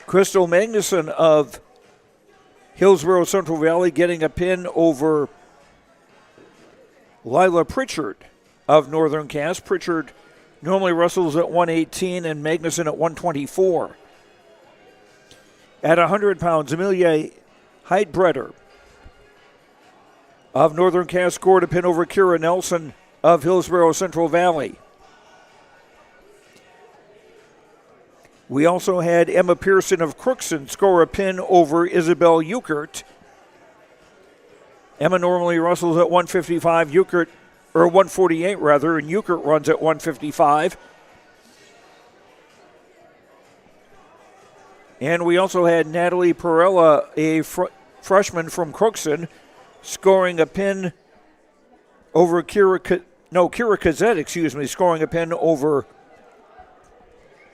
Crystal Magnuson of Hillsboro Central Valley getting a pin over Lila Pritchard of Northern Cass. Pritchard normally wrestles at 118 and Magnuson at 124. At 100 pounds, Amelia Heidbreder of Northern Cass scored a pin over Kira Nelson of Hillsboro Central Valley. We also had Emma Pearson of Crookston score a pin over Isabel Euchert. Emma normally wrestles at 155, Euchert, or 148 rather, and Euchert runs at 155. And we also had Natalie Perella, a freshman from Crookston, scoring a pin over Kira Kazet, scoring a pin over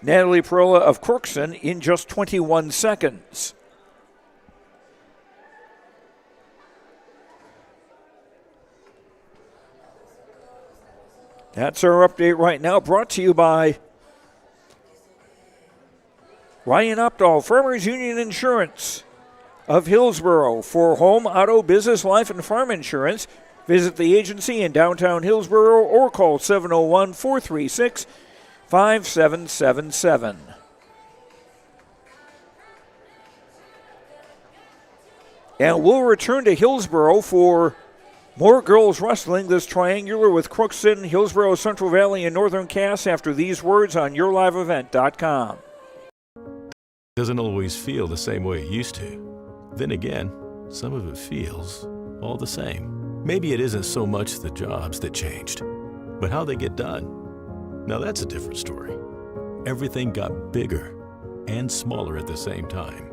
Natalie Perella of Crookston in just 21 seconds. That's our update right now, brought to you by Ryan Opdahl, Farmers Union Insurance of Hillsboro. For home, auto, business, life, and farm insurance, visit the agency in downtown Hillsboro or call 701-436-5777. And we'll return to Hillsboro for more girls wrestling, this triangular with Crookston, Hillsboro, Central Valley, and Northern Cass after these words on YourLiveEvent.com. Doesn't always feel the same way it used to. Then again, some of it feels all the same. Maybe it isn't so much the jobs that changed, but how they get done. Now that's a different story. Everything got bigger and smaller at the same time.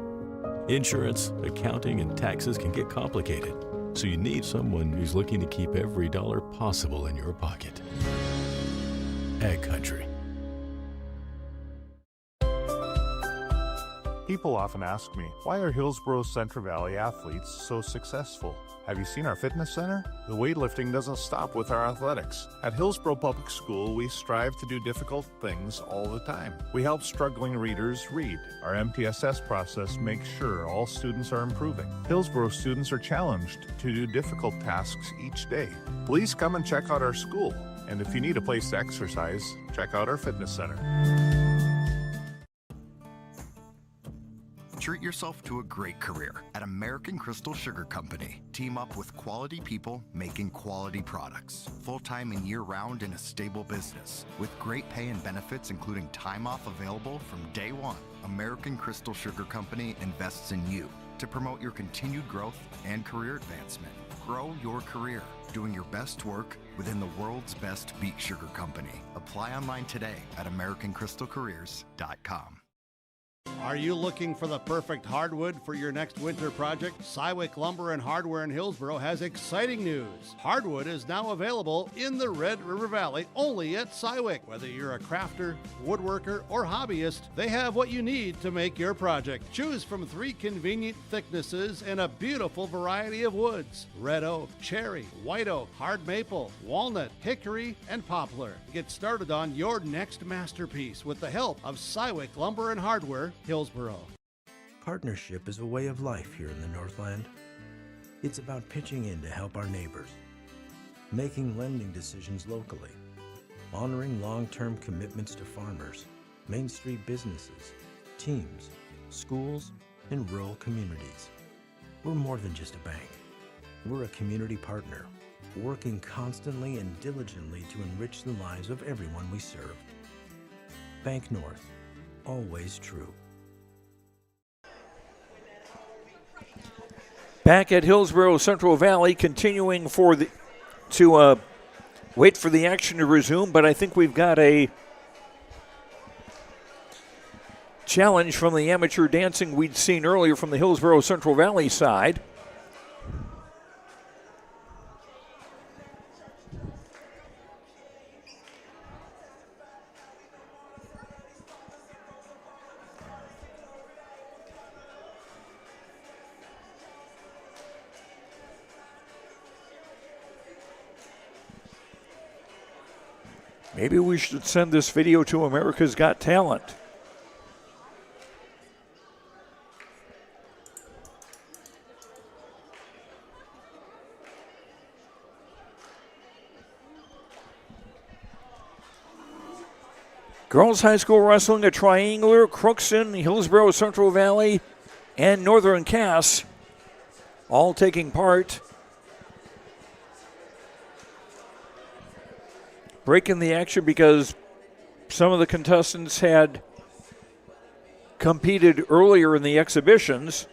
Insurance, accounting, and taxes can get complicated, so you need someone who's looking to keep every dollar possible in your pocket. Ag Country. People often ask me, why are Hillsboro Central Valley athletes so successful? Have you seen our fitness center? The weightlifting doesn't stop with our athletics. At Hillsboro Public School, we strive to do difficult things all the time. We help struggling readers read. Our MTSS process makes sure all students are improving. Hillsboro students are challenged to do difficult tasks each day. Please come and check out our school And if you need a place to exercise, check out our fitness center. Treat yourself to a great career at American Crystal Sugar Company. Team up with quality people making quality products. Full-time and year-round in a stable business. With great pay and benefits including time off available from day one. American Crystal Sugar Company invests in you to promote your continued growth and career advancement. Grow your career, doing your best work within the world's best beet sugar company. Apply online today at AmericanCrystalCareers.com. Are you looking for the perfect hardwood for your next winter project? Cywick Lumber and Hardware in Hillsboro has exciting news. Hardwood is now available in the Red River Valley only at Cywick. Whether you're a crafter, woodworker, or hobbyist, they have what you need to make your project. Choose from 3 convenient thicknesses and a beautiful variety of woods. Red oak, cherry, white oak, hard maple, walnut, hickory, and poplar. Get started on your next masterpiece with the help of Cywick Lumber and Hardware, Hillsboro. Partnership is a way of life here in the Northland. It's about pitching in to help our neighbors, making lending decisions locally, honoring long-term commitments to farmers, Main Street businesses, teams, schools, and rural communities. We're more than just a bank. We're a community partner, working constantly and diligently to enrich the lives of everyone we serve. Bank North, always true. Back at Hillsboro Central Valley, continuing to wait for the action to resume, but I think we've got a challenge from the amateur dancing we'd seen earlier from the Hillsboro Central Valley side. Maybe we should send this video to America's Got Talent. Girls High School Wrestling, a triangular, Crookston, Hillsboro Central Valley, and Northern Cass all taking part. Breaking the action because some of the contestants had competed earlier in the exhibitions.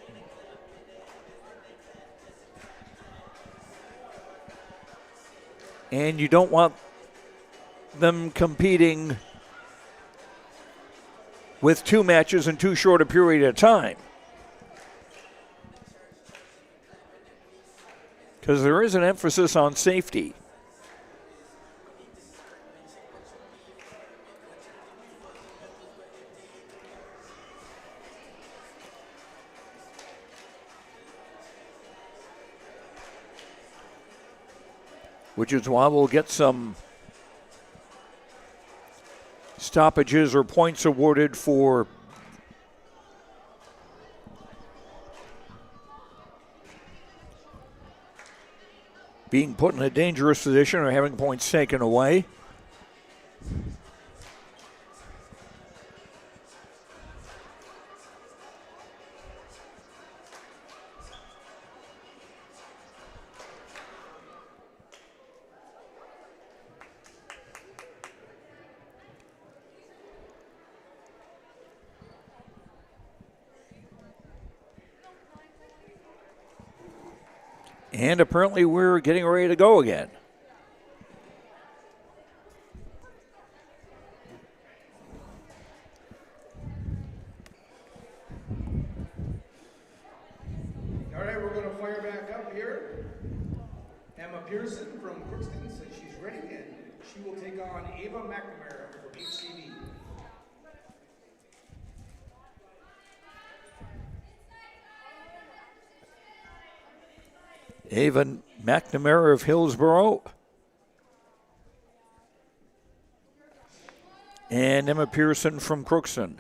And you don't want them competing with 2 matches in too short a period of time. Because there is an emphasis on safety. Which is why we'll get some stoppages or points awarded for being put in a dangerous position or having points taken away. And apparently we're getting ready to go again. All right, we're going to fire back up here. Emma Pearson from Crookston says she's ready, and she will take on Ava McNamara from HCB. Ava McNamara of Hillsboro. And Emma Pearson from Crookston.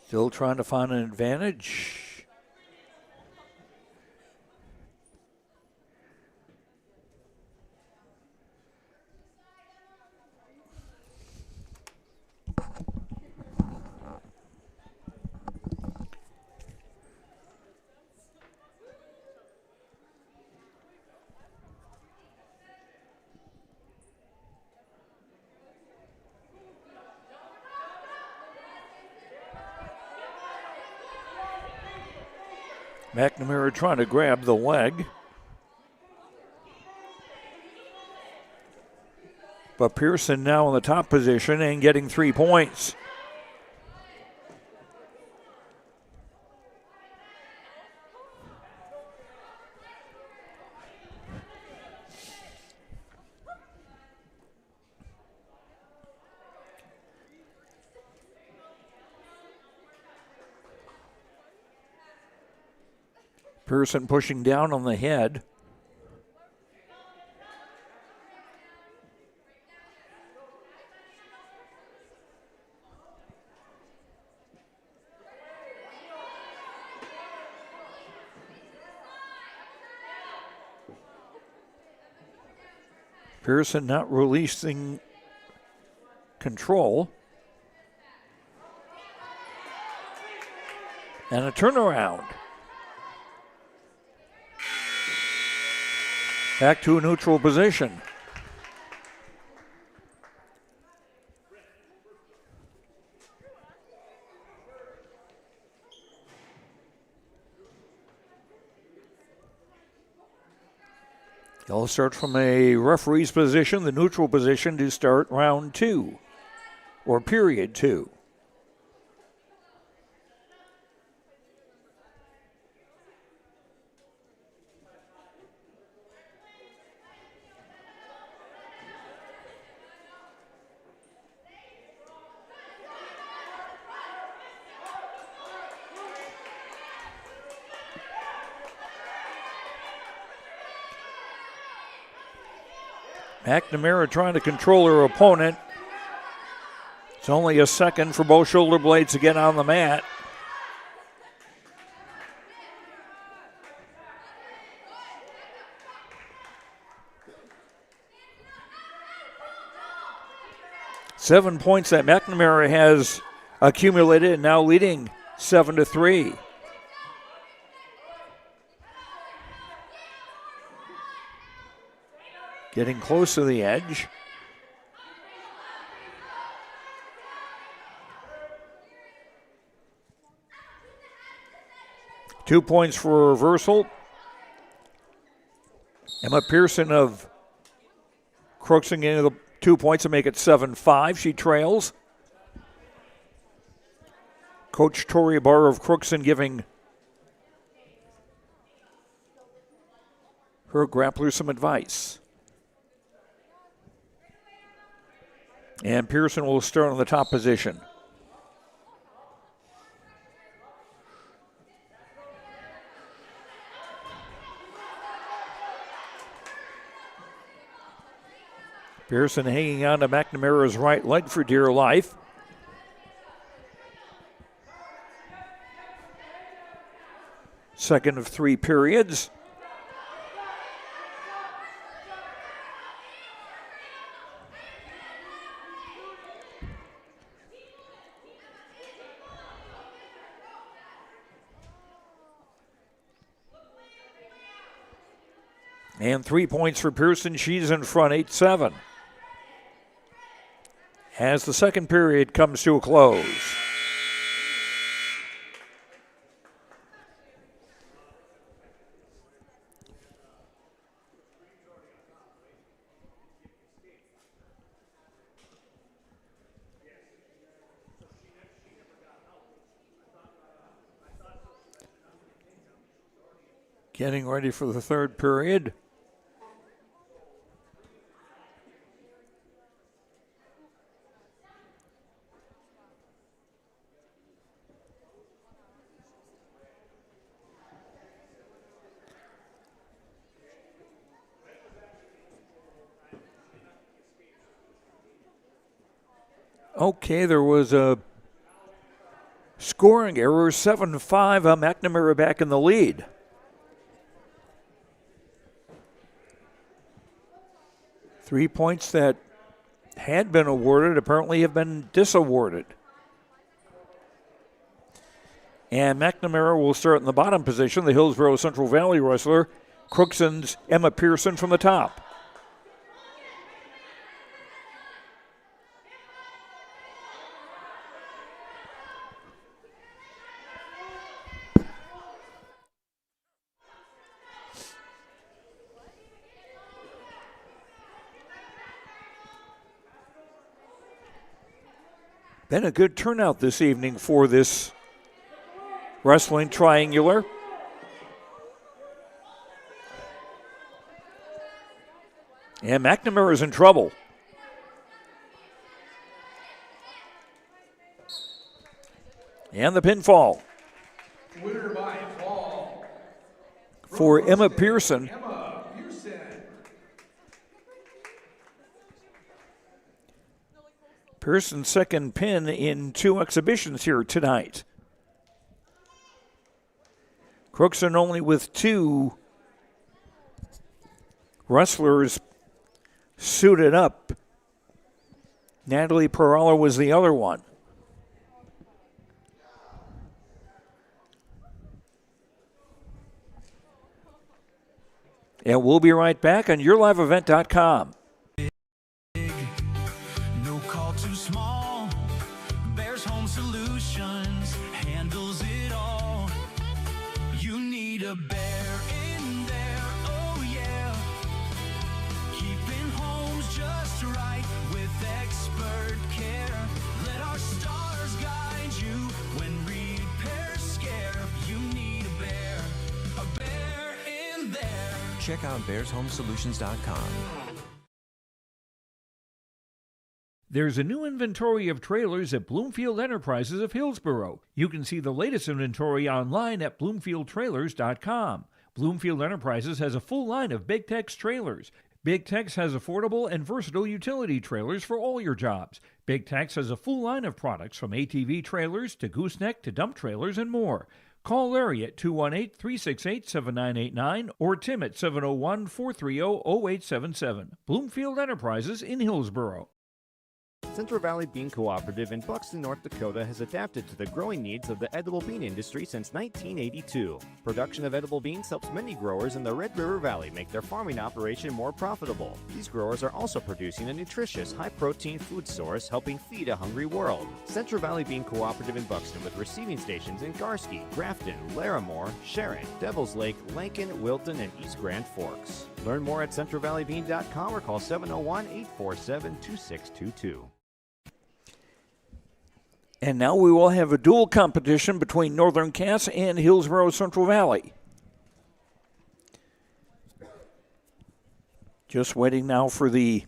Still trying to find an advantage. McNamara trying to grab the leg. But Pearson now in the top position and getting 3 points. Pearson pushing down on the head. Pearson not releasing control. And a turnaround. Back to a neutral position. They'll start from a referee's position, the neutral position, to start round 2, or period 2. McNamara trying to control her opponent. It's only a second for both shoulder blades to get on the mat. Seven points that McNamara has accumulated and now leading 7-3. Getting close to the edge. Two points for a reversal. Emma Pearson of Crookston getting the 2 points to make it 7-5. She trails. Coach Tori Ber of Crookston giving her grappler some advice. And Pearson will start on the top position. Pearson hanging on to McNamara's right leg for dear life. Second of 3 periods. And 3 points for Pearson. She's in front 8-7. As the second period comes to a close. Getting ready for the third period. Okay, there was a scoring error, 7-5. McNamara back in the lead. Three points that had been awarded apparently have been disawarded. And McNamara will start in the bottom position, the Hillsboro Central Valley wrestler, Crookston's Emma Pearson from the top. Been a good turnout this evening for this wrestling triangular. And McNamara is in trouble. And the pinfall. Winner by fall. For Emma Pearson. Pearson's second pin in 2 exhibitions here tonight. Crookston only with 2 wrestlers suited up. Natalie Perala was the other one. And we'll be right back on YourLiveEvent.com. No call too small. Bears Home Solutions handles it all. You need a bear in there, oh yeah. Keeping homes just right with expert care. Let our stars guide you when repairs scare. You need a bear in there. Check out BearsHomeSolutions.com. There's a new inventory of trailers at Bloomfield Enterprises of Hillsboro. You can see the latest inventory online at BloomfieldTrailers.com. Bloomfield Enterprises has a full line of Big Tex trailers. Big Tex has affordable and versatile utility trailers for all your jobs. Big Tex has a full line of products from ATV trailers to gooseneck to dump trailers and more. Call Larry at 218-368-7989 or Tim at 701-430-0877. Bloomfield Enterprises in Hillsboro. Central Valley Bean Cooperative in Buxton, North Dakota has adapted to the growing needs of the edible bean industry since 1982. Production of edible beans helps many growers in the Red River Valley make their farming operation more profitable. These growers are also producing a nutritious, high-protein food source helping feed a hungry world. Central Valley Bean Cooperative in Buxton with receiving stations in Garski, Grafton, Larimore, Sharon, Devils Lake, Lincoln, Wilton, and East Grand Forks. Learn more at centralvalleybean.com or call 701-847-2622. And now we will have a dual competition between Northern Cass and Hillsboro Central Valley. Just waiting now for the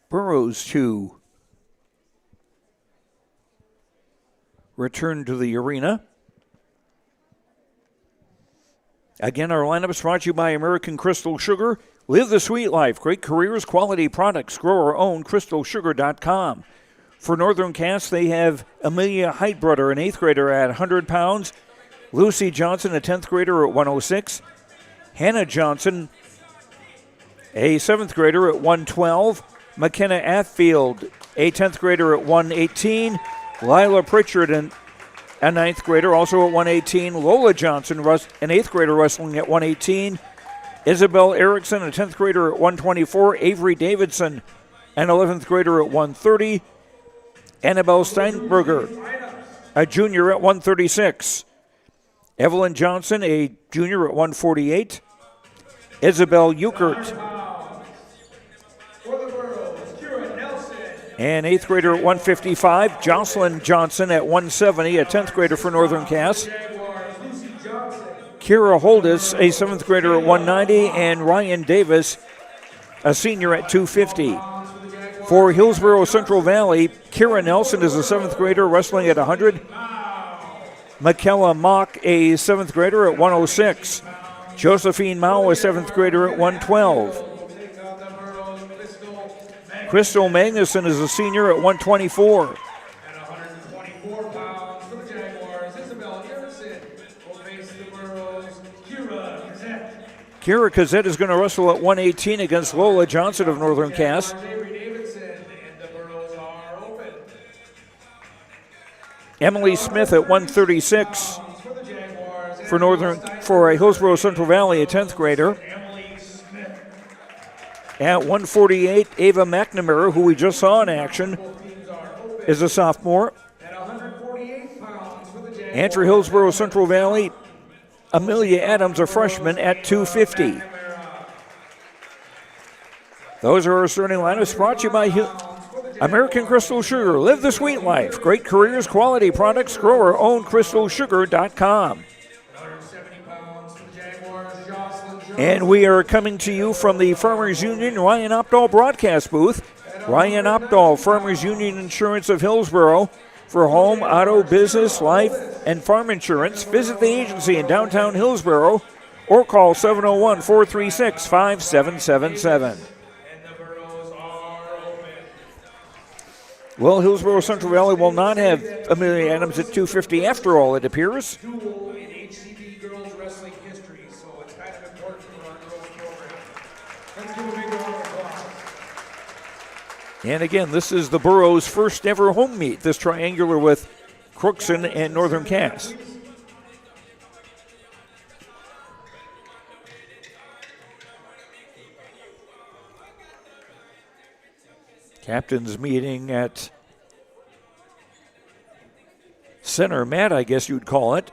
Burros to return to the arena. Again, our lineup is brought to you by American Crystal Sugar. Live the sweet life. Great careers, quality products. Grow our own, crystalsugar.com. For Northern Cass, they have Amelia Heitbrudder, an 8th grader at 100 pounds. Lucy Johnson, a 10th grader at 106. Hannah Johnson, a 7th grader at 112. McKenna Atfield, a 10th grader at 118. Lila Pritchard, a 9th grader, also at 118. Lola Johnson, an 8th grader, wrestling at 118. Isabel Erickson, a 10th grader at 124. Avery Davidson, an 11th grader at 130. Annabelle Steinberger, a junior at 136. Evelyn Johnson, a junior at 148. Isabel Euchert, an 8th grader at 155. Jocelyn Johnson at 170, a 10th grader for Northern Cass. Kira Holdis, a 7th grader at 190, and Ryan Davis, a senior at 250. For Hillsboro Central Valley, Kira Nelson is a 7th grader wrestling at 100. Michaela Mock, a 7th grader at 106. Josephine Mao, a 7th grader at 112. Crystal Magnuson is a senior at 124. Kira Kazette is going to wrestle at 118 against Lola Johnson of Northern Cass. Emily Smith at 136 for a Hillsboro Central Valley, a 10th grader. At 148, Ava McNamara, who we just saw in action, is a sophomore. And for Hillsboro Central Valley, Amelia Adams, a freshman, at 250. Those are our starting lineups brought to you by American Crystal Sugar. Live the sweet life. Great careers, quality products. Grow our own crystalsugar.com. And we are coming to you from the Farmers Union Ryan Opdahl broadcast booth. Ryan Opdahl, Farmers Union Insurance of Hillsboro. For home, auto, business, life, and farm insurance, visit the agency in downtown Hillsboro or call 701-436-5777. Well, Hillsboro Central Valley will not have Amelia Adams at 250 after all, it appears. And again, this is the Borough's first ever home meet, this triangular with Crookston and Northern Cass. Captains meeting at center mat, I guess you'd call it.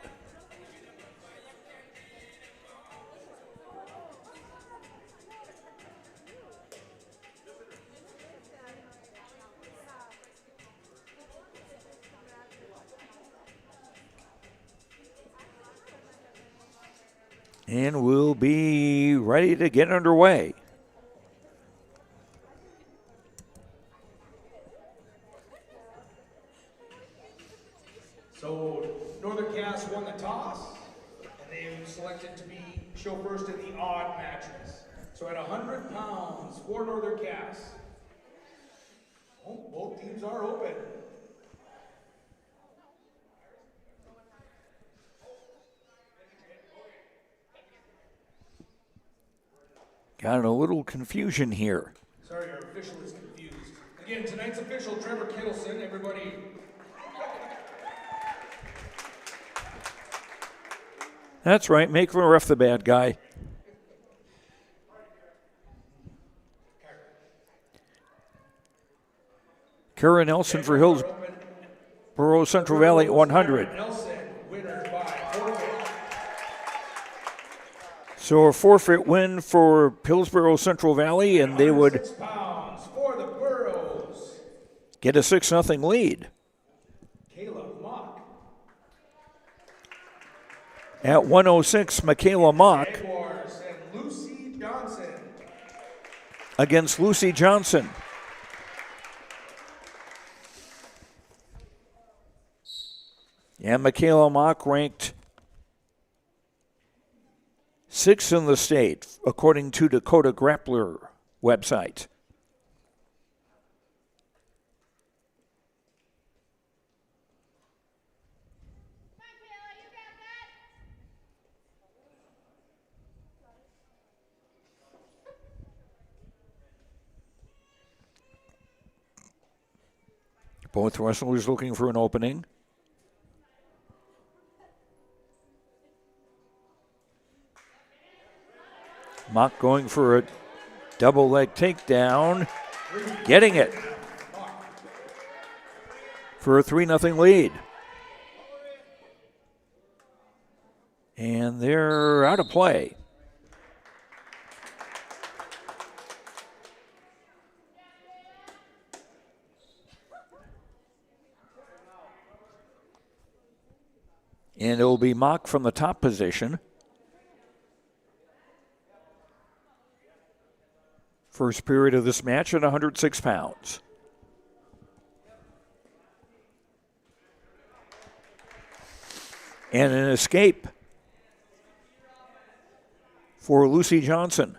And we'll be ready to get underway. So Northern Cass won the toss, and they selected to show first in the odd matches. So at 100 pounds for Northern Cass, both teams are open. Got a little confusion here. Sorry, our official is confused. Again, tonight's official, Trevor Kittleson. Everybody. That's right, make the ref the bad guy. Kara Nelson for Hillsboro Central Valley at 100. So a forfeit win for Hillsboro Central Valley, and they would get a 6-0 lead. At 106, Michaela Mock against Lucy Johnson. And Michaela Mock ranked 6th in the state, according to Dakota Grappler website. Both wrestlers looking for an opening. Mock going for a double leg takedown, getting it for a 3-0 lead. And they're out of play. And it will be Mock from the top position. First period of this match at 106 pounds. And an escape for Lucy Johnson.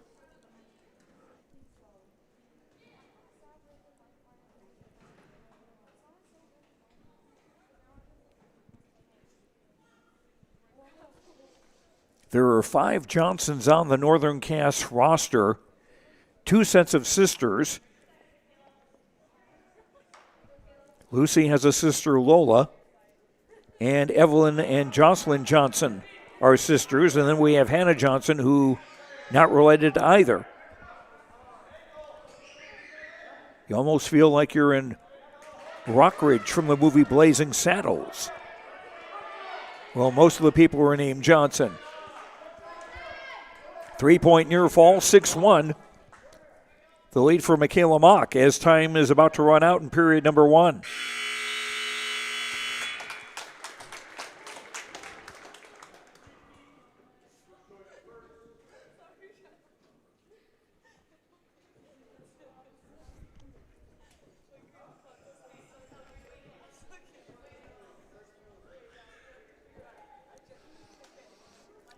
There are 5 Johnsons on the Northern Cass roster, 2 sets of sisters. Lucy has a sister, Lola, and Evelyn and Jocelyn Johnson are sisters, and then we have Hannah Johnson, who not related to either. You almost feel like you're in Rockridge from the movie Blazing Saddles. Well, most of the people were named Johnson. 3-point near fall, 6-1. the lead for Michaela Mock as time is about to run out in period number 1.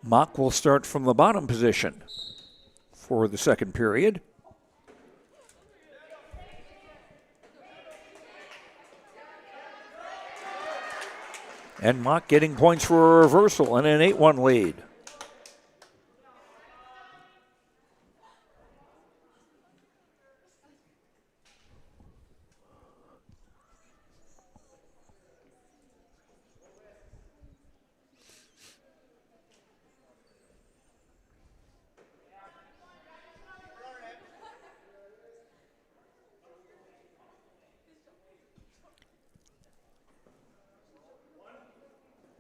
Mock will start from the bottom position for the second period. And Mock getting points for a reversal and an 8-1 lead.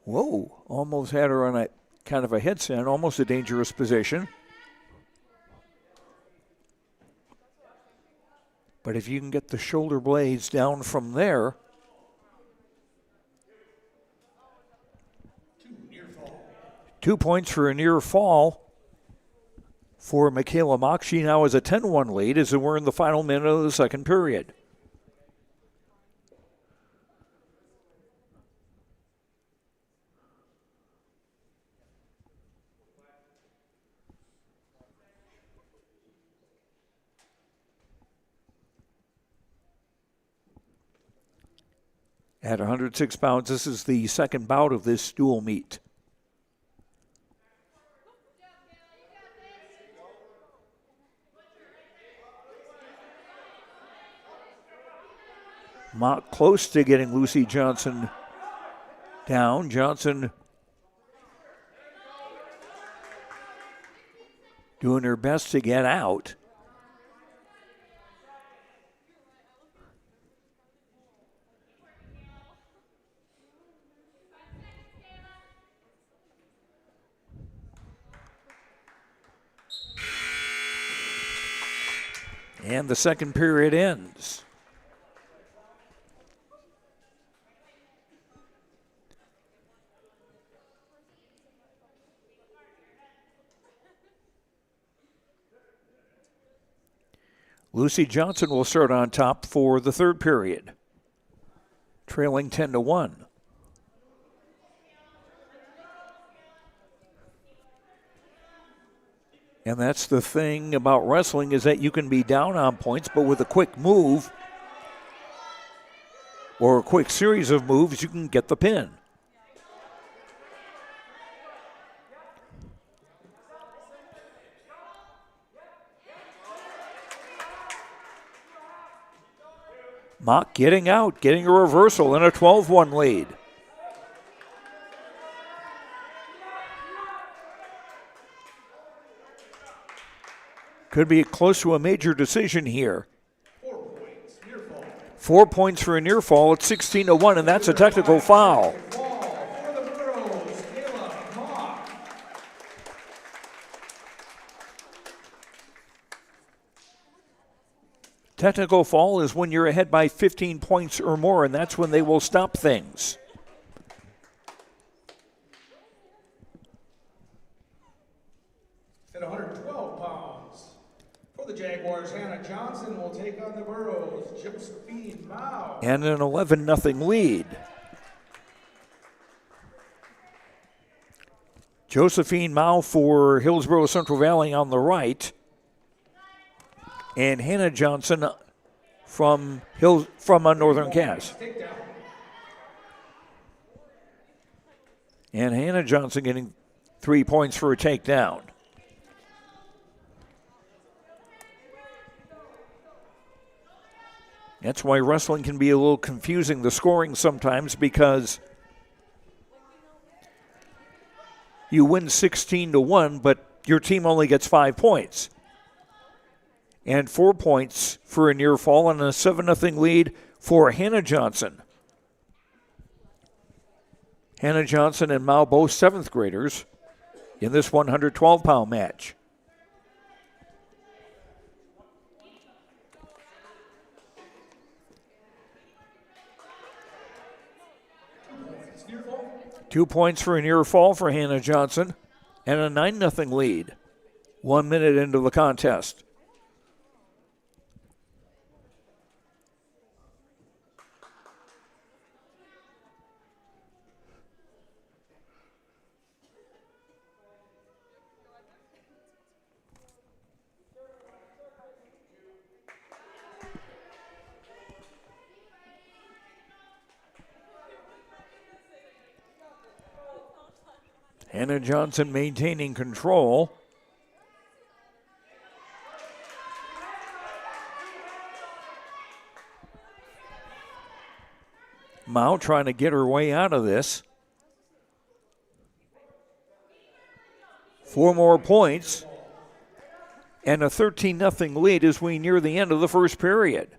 Whoa, almost had her on a kind of a headstand, almost a dangerous position. But if you can get the shoulder blades down from there. 2 points for a near fall for Michaela Mock. She now has a 10-1 lead as we're in the final minute of the second period. At 106 pounds, this is the second bout of this dual meet. Mock close to getting Lucy Johnson down. Johnson doing her best to get out. And the second period ends. Lucy Johnson will start on top for the third period, trailing 10-1. And that's the thing about wrestling, is that you can be down on points, but with a quick move or a quick series of moves, you can get the pin. Mock getting out, getting a reversal and a 12-1 lead. Could be close to a major decision here. 4 points for a near fall at 16-1, and that's a technical foul. Technical foul is when you're ahead by 15 points or more, and that's when they will stop things. At 112 pounds, for the Jaguars, Hannah Johnson will take on the Burros, Josephine Mao. And an 11-0 lead. Josephine Mao for Hillsboro Central Valley on the right. And Hannah Johnson from Northern Cass. And Hannah Johnson getting 3 points for a takedown. That's why wrestling can be a little confusing, the scoring sometimes, because you win 16-1, but your team only gets 5 points. And 4 points for a near fall and a 7-0 lead for Hannah Johnson. Hannah Johnson and Mao both 7th graders in this 112-pound match. 2 points for a near fall for Hannah Johnson and a 9-0 lead. 1 minute into the contest. Hannah Johnson maintaining control. Mao trying to get her way out of this. 4 more points and a 13-0 lead as we near the end of the first period.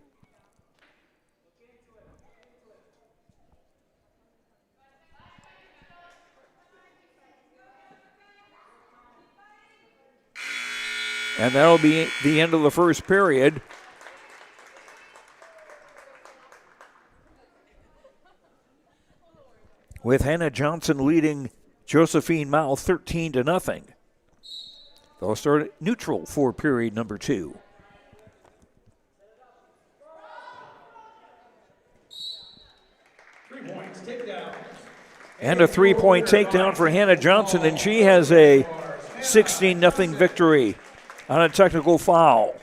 And that'll be the end of the first period. With Hannah Johnson leading Josephine Mao 13-0. They'll start neutral for period number 2. And a 3-point takedown for Hannah Johnson, and she has a 16-0 victory on a technical fall,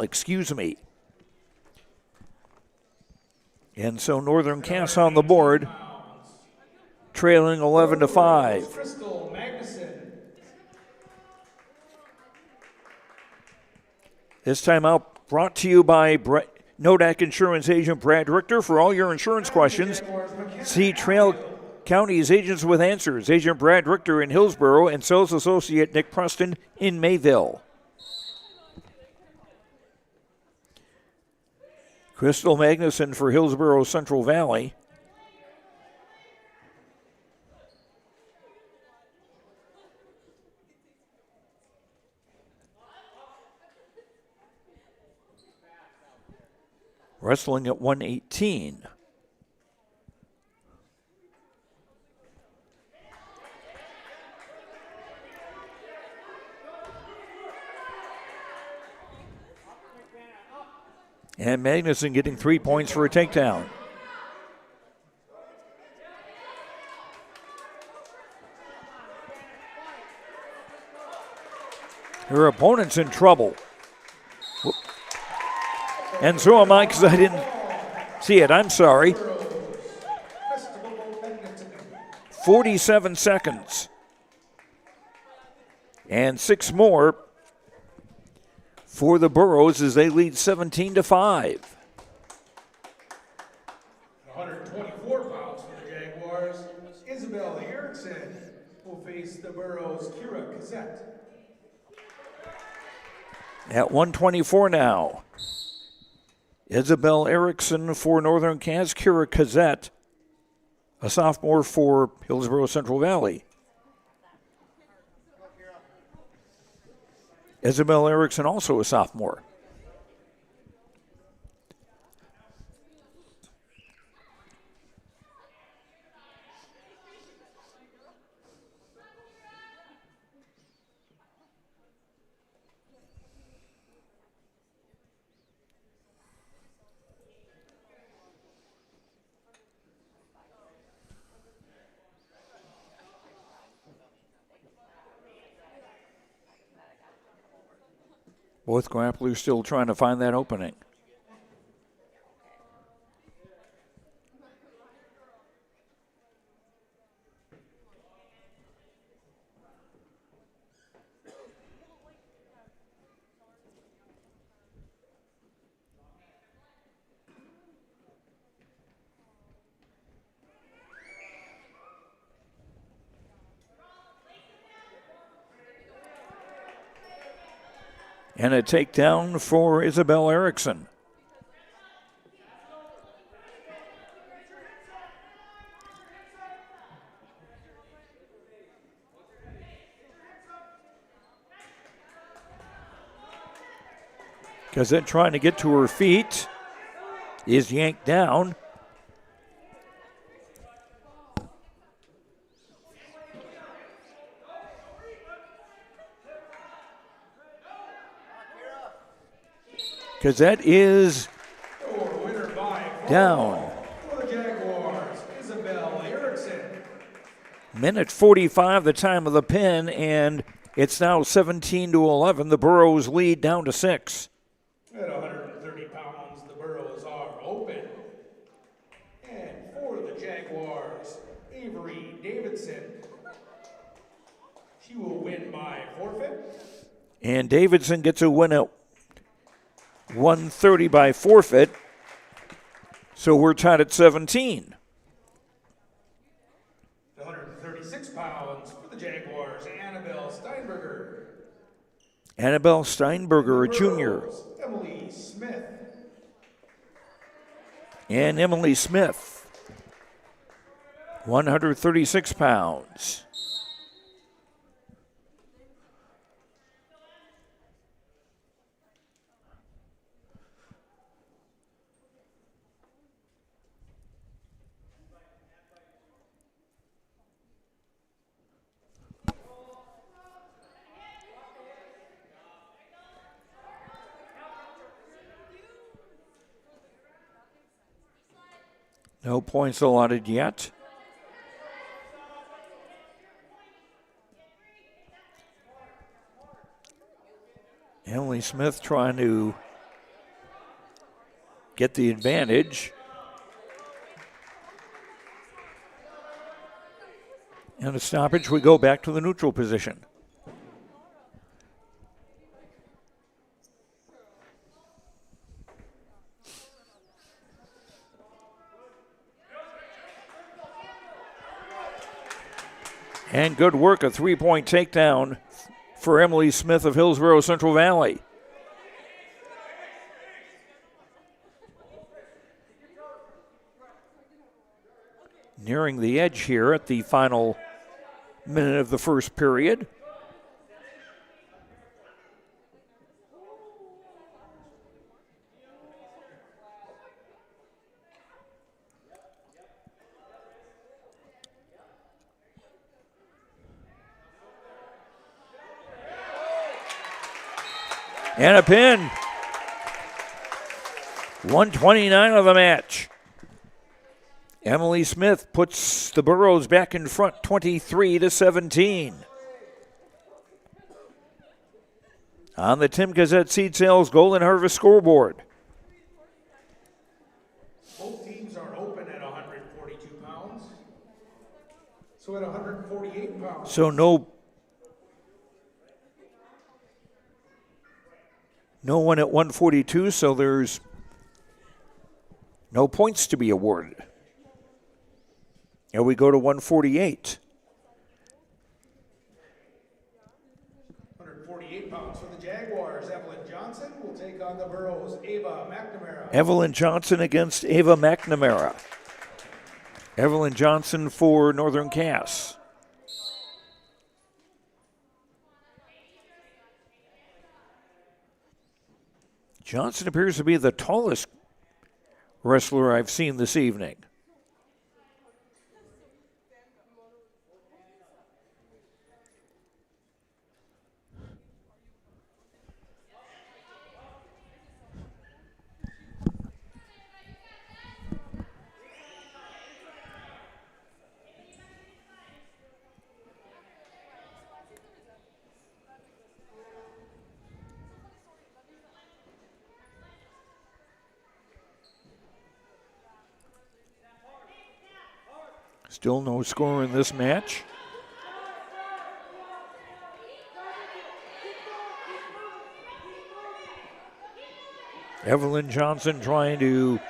excuse me. And so Northern Cass on the board, trailing 11-5. This time out brought to you by Nodak Insurance Agent Brad Richter. For all your insurance questions, see Trail County's Agents with Answers, Agent Brad Richter in Hillsboro and sales associate Nick Preston in Mayville. Crystal Magnuson for Hillsboro Central Valley. Wrestling at 118. And Magnuson getting 3 points for a takedown. Her opponent's in trouble. And so am I, because I didn't see it. I'm sorry. 47 seconds. And 6 more for the Burros as they lead 17-5. 124 pounds for the Jaguars. Isabel Erickson will face the Burros' Kira Cassette. At 124 now. Isabel Erickson for Northern Cass, Kira Cassette, a sophomore for Hillsboro Central Valley. Isabel Erickson also a sophomore. Both grapplers still trying to find that opening. And a takedown for Isabel Erickson. Cassette trying to get to her feet is yanked down. Gazette is down. For the Jaguars, Isabel Erickson. Minute 45, the time of the pin, and it's now 17-11. The Burros lead down to 6. At 130 pounds, the Burros are open. And for the Jaguars, Avery Davidson. She will win by forfeit. And Davidson gets a win at 130 by forfeit. So we're tied at 17. 136 pounds for the Jaguars, Annabelle Steinberger. Annabelle Steinberger, a junior. Emily Smith. And Emily Smith, 136 pounds. No points allotted yet. Emily Smith trying to get the advantage. And a stoppage, we go back to the neutral position. And good work, a three-point takedown for Emily Smith of Hillsboro Central Valley. Nearing the edge here at the final minute of the first period. And a pin. 129 of the match. Emily Smith puts the Burros back in front, 23-17. On the Tim Gazette Seed Sales Golden Harvest scoreboard. Both teams are open at 142 pounds. So at 148 pounds. So no one at 142, so there's no points to be awarded. And we go to 148. 148 pounds for the Jaguars. Evelyn Johnson will take on the Burros. Ava McNamara. Evelyn Johnson against Ava McNamara. Evelyn Johnson for Northern Cass. Johnson appears to be the tallest wrestler I've seen this evening. Still no score in this match. Evelyn Johnson trying to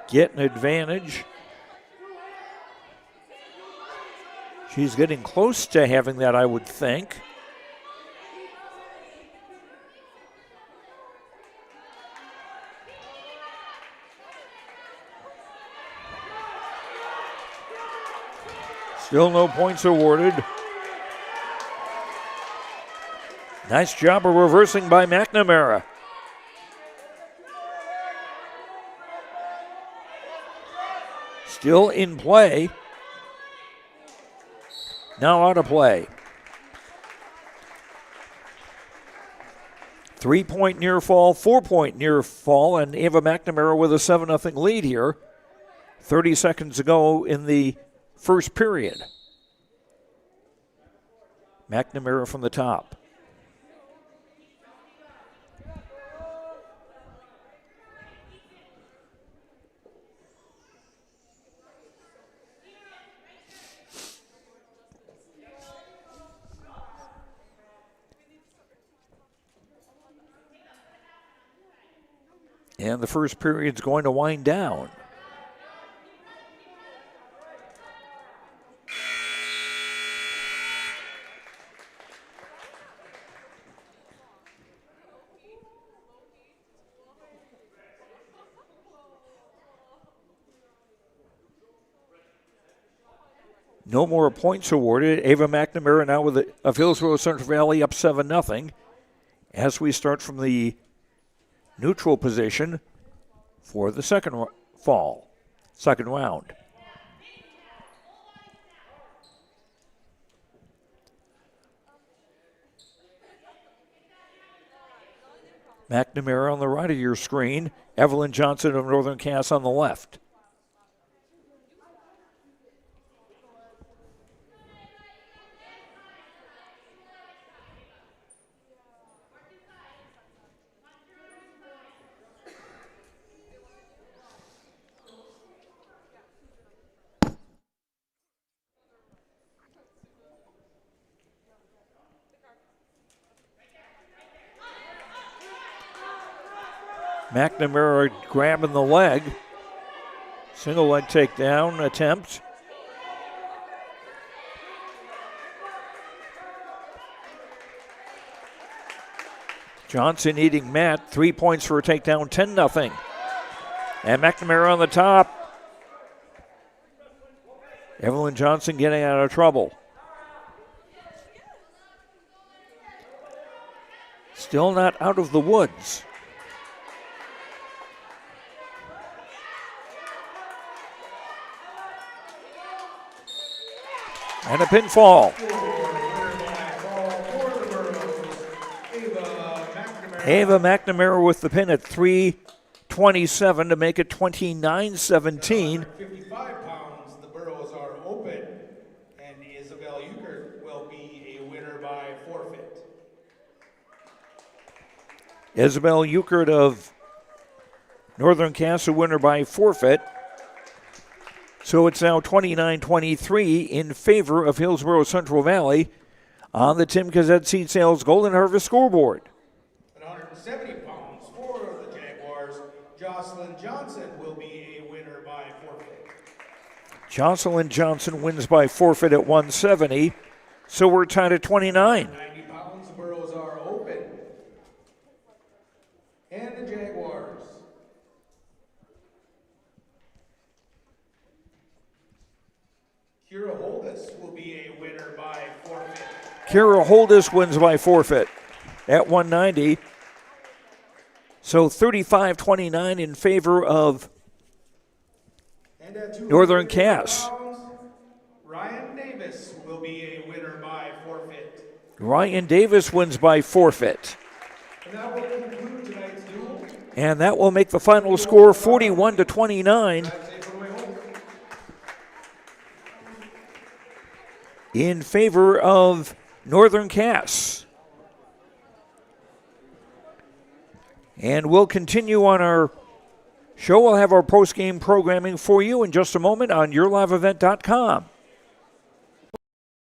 get an advantage. She's getting close to having that, I would think. Still no points awarded. Nice job of reversing by McNamara. Still in play. Now out of play. 3-point near fall, 4-point near fall, and Ava McNamara with a 7-0 lead here. 30 seconds ago in the first period. McNamara from the top. And the first period's going to wind down. No more points awarded. Ava McNamara now with of Hillsboro Central Valley up 7-0 as we start from the neutral position for the second round. McNamara on the right of your screen, Evelyn Johnson of Northern Cass on the left. McNamara grabbing the leg. Single leg takedown attempt. Johnson eating mat. 3 points for a takedown, 10-0. And McNamara on the top. Evelyn Johnson getting out of trouble. Still not out of the woods. And a pinfall. Ava McNamara with the pin at 3:27 to make it 29-17. 55 pounds, the Burrows are open, and Isabel Euchert will be a winner by forfeit. Isabel Euchert of Northern Cass, a winner by forfeit. So it's now 29-23 in favor of Hillsboro Central Valley on the Tim Gazette Seed Sales Golden Harvest scoreboard. At 170 pounds for the Jaguars, Jocelyn Johnson will be a winner by forfeit. Jocelyn Johnson wins by forfeit at 170. So we're tied at 29. 90 pounds, the Burrows are open. And the Jaguars. Kira Holdis will be a winner by forfeit. Kira Holdis wins by forfeit at 190. So 35-29 in favor of Northern Cass. Ryan Davis will be a winner by forfeit. Ryan Davis wins by forfeit. And that will conclude tonight's duel. And that will make the final score 41-29 in favor of Northern Cass. And we'll continue on our show. We'll have our post-game programming for you in just a moment on YourLiveEvent.com.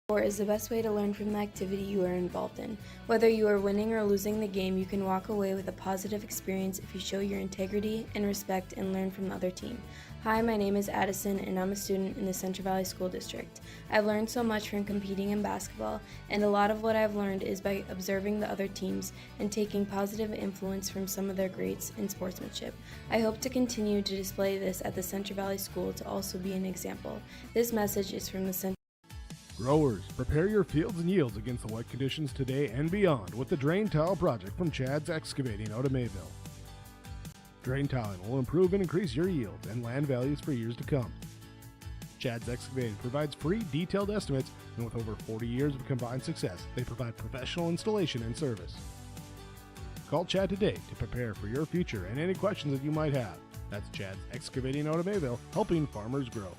Sport is the best way to learn from the activity you are involved in. Whether you are winning or losing the game, you can walk away with a positive experience if you show your integrity and respect and learn from the other team. Hi, my name is Addison, and I'm a student in the Central Valley School District. I've learned so much from competing in basketball, and a lot of what I've learned is by observing the other teams and taking positive influence from some of their greats in sportsmanship. I hope to continue to display this at the Central Valley School to also be an example. This message is from the Central. Growers, prepare your fields and yields against the wet conditions today and beyond with the Drain Tile Project from Chad's Excavating out of Mayville. Drain tiling will improve and increase your yields and land values for years to come. Chad's Excavating provides free detailed estimates, and with over 40 years of combined success, they provide professional installation and service. Call Chad today to prepare for your future and any questions that you might have. That's Chad's Excavating out of Mayville, helping farmers grow.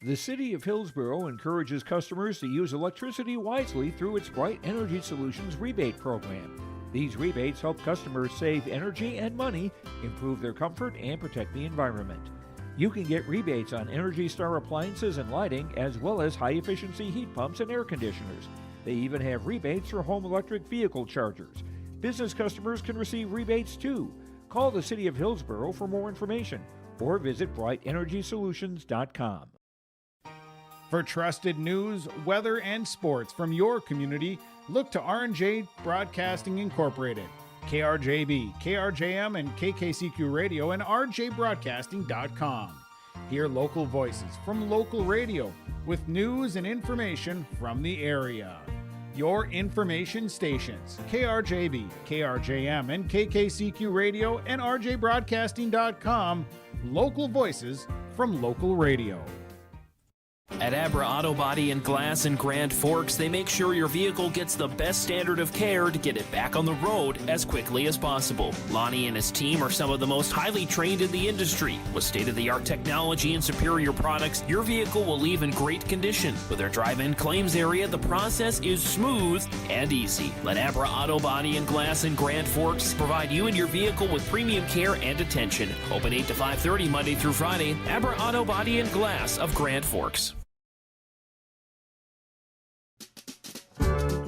The City of Hillsboro encourages customers to use electricity wisely through its Bright Energy Solutions rebate program. These rebates help customers save energy and money, improve their comfort, and protect the environment. You can get rebates on Energy Star appliances and lighting, as well as high-efficiency heat pumps and air conditioners. They even have rebates for home electric vehicle chargers. Business customers can receive rebates too. Call the City of Hillsboro for more information or visit brightenergysolutions.com. For trusted news, weather, and sports from your community, look to R&J Broadcasting Incorporated, KRJB, KRJM, and KKCQ Radio, and rjbroadcasting.com. Hear local voices from local radio with news and information from the area. Your information stations, KRJB, KRJM, and KKCQ Radio, and rjbroadcasting.com. Local voices from local radio. At Abra Auto Body and Glass in Grand Forks, they make sure your vehicle gets the best standard of care to get it back on the road as quickly as possible. Lonnie and his team are some of the most highly trained in the industry. With state-of-the-art technology and superior products, your vehicle will leave in great condition. With their drive-in claims area, the process is smooth and easy. Let Abra Auto Body and Glass in Grand Forks provide you and your vehicle with premium care and attention. Open 8 to 5:30 Monday through Friday. Abra Auto Body and Glass of Grand Forks.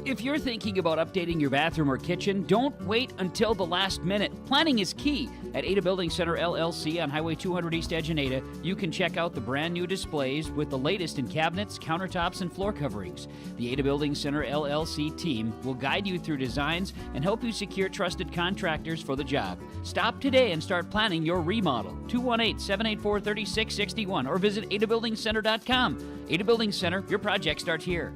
If you're thinking about updating your bathroom or kitchen, don't wait until the last minute. Planning is key. At Ada Building Center LLC on Highway 200 East Edge in Ada, you can check out the brand new displays with the latest in cabinets, countertops, and floor coverings. The Ada Building Center LLC team will guide you through designs and help you secure trusted contractors for the job. Stop today and start planning your remodel. 218-784-3661 or visit adabuildingcenter.com. Ada Building Center, your project starts here.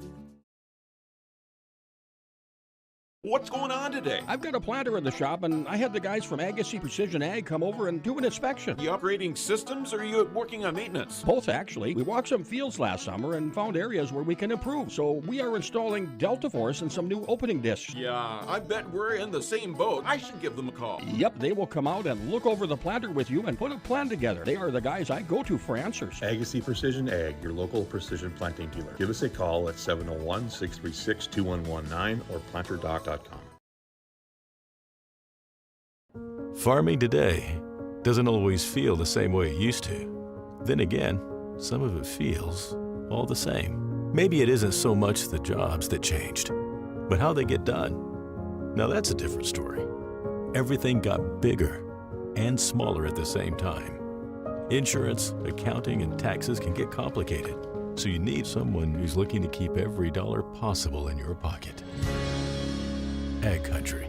What's going on today? I've got a planter in the shop, and I had the guys from Agassi Precision Ag come over and do an inspection. You upgrading systems, or are you working on maintenance? Both, actually. We walked some fields last summer and found areas where we can improve. So we are installing Delta Force and some new opening discs. Yeah, I bet we're in the same boat. I should give them a call. Yep, they will come out and look over the planter with you and put a plan together. They are the guys I go to for answers. Agassi Precision Ag, your local precision planting dealer. Give us a call at 701-636-2119 or planterdoc.com. Farming today doesn't always feel the same way it used to. Then again, some of it feels all the same. Maybe it isn't so much the jobs that changed, but how they get done. Now that's a different story. Everything got bigger and smaller at the same time. Insurance, accounting, and taxes can get complicated, so you need someone who's looking to keep every dollar possible in your pocket. Ag Country.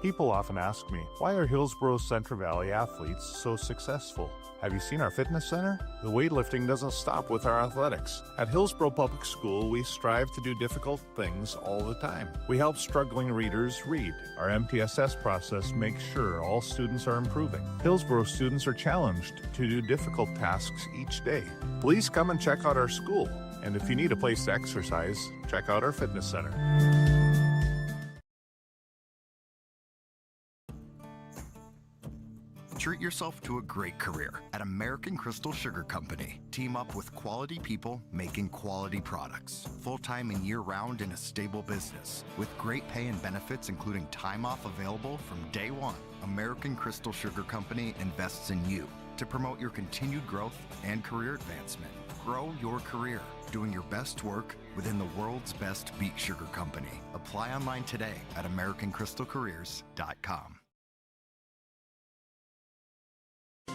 People often ask me, why are Hillsboro's Central Valley athletes so successful? Have you seen our fitness center? The weightlifting doesn't stop with our athletics. At Hillsboro Public School, we strive to do difficult things all the time. We help struggling readers read. Our MTSS process makes sure all students are improving. Hillsboro students are challenged to do difficult tasks each day. Please come and check out our school. And if you need a place to exercise, check out our fitness center. Treat yourself to a great career at American Crystal Sugar Company. Team up with quality people making quality products. Full-time and year-round in a stable business. With great pay and benefits including time off available from day one. American Crystal Sugar Company invests in you to promote your continued growth and career advancement. Grow your career, doing your best work within the world's best beet sugar company. Apply online today at AmericanCrystalCareers.com.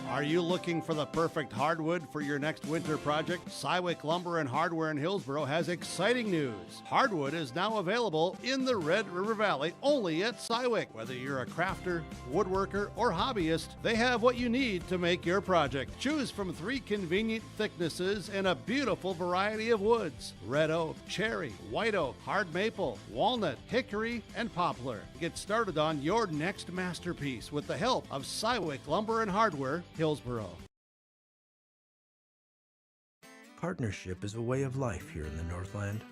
Are you looking for the perfect hardwood for your next winter project? Cywick Lumber and Hardware in Hillsboro has exciting news. Hardwood is now available in the Red River Valley only at Cywick. Whether you're a crafter, woodworker, or hobbyist, they have what you need to make your project. Choose from 3 convenient thicknesses and a beautiful variety of woods: red oak, cherry, white oak, hard maple, walnut, hickory, and poplar. Get started on your next masterpiece with the help of Cywick Lumber and Hardware, Hillsboro. Partnership is a way of life here in the Northland.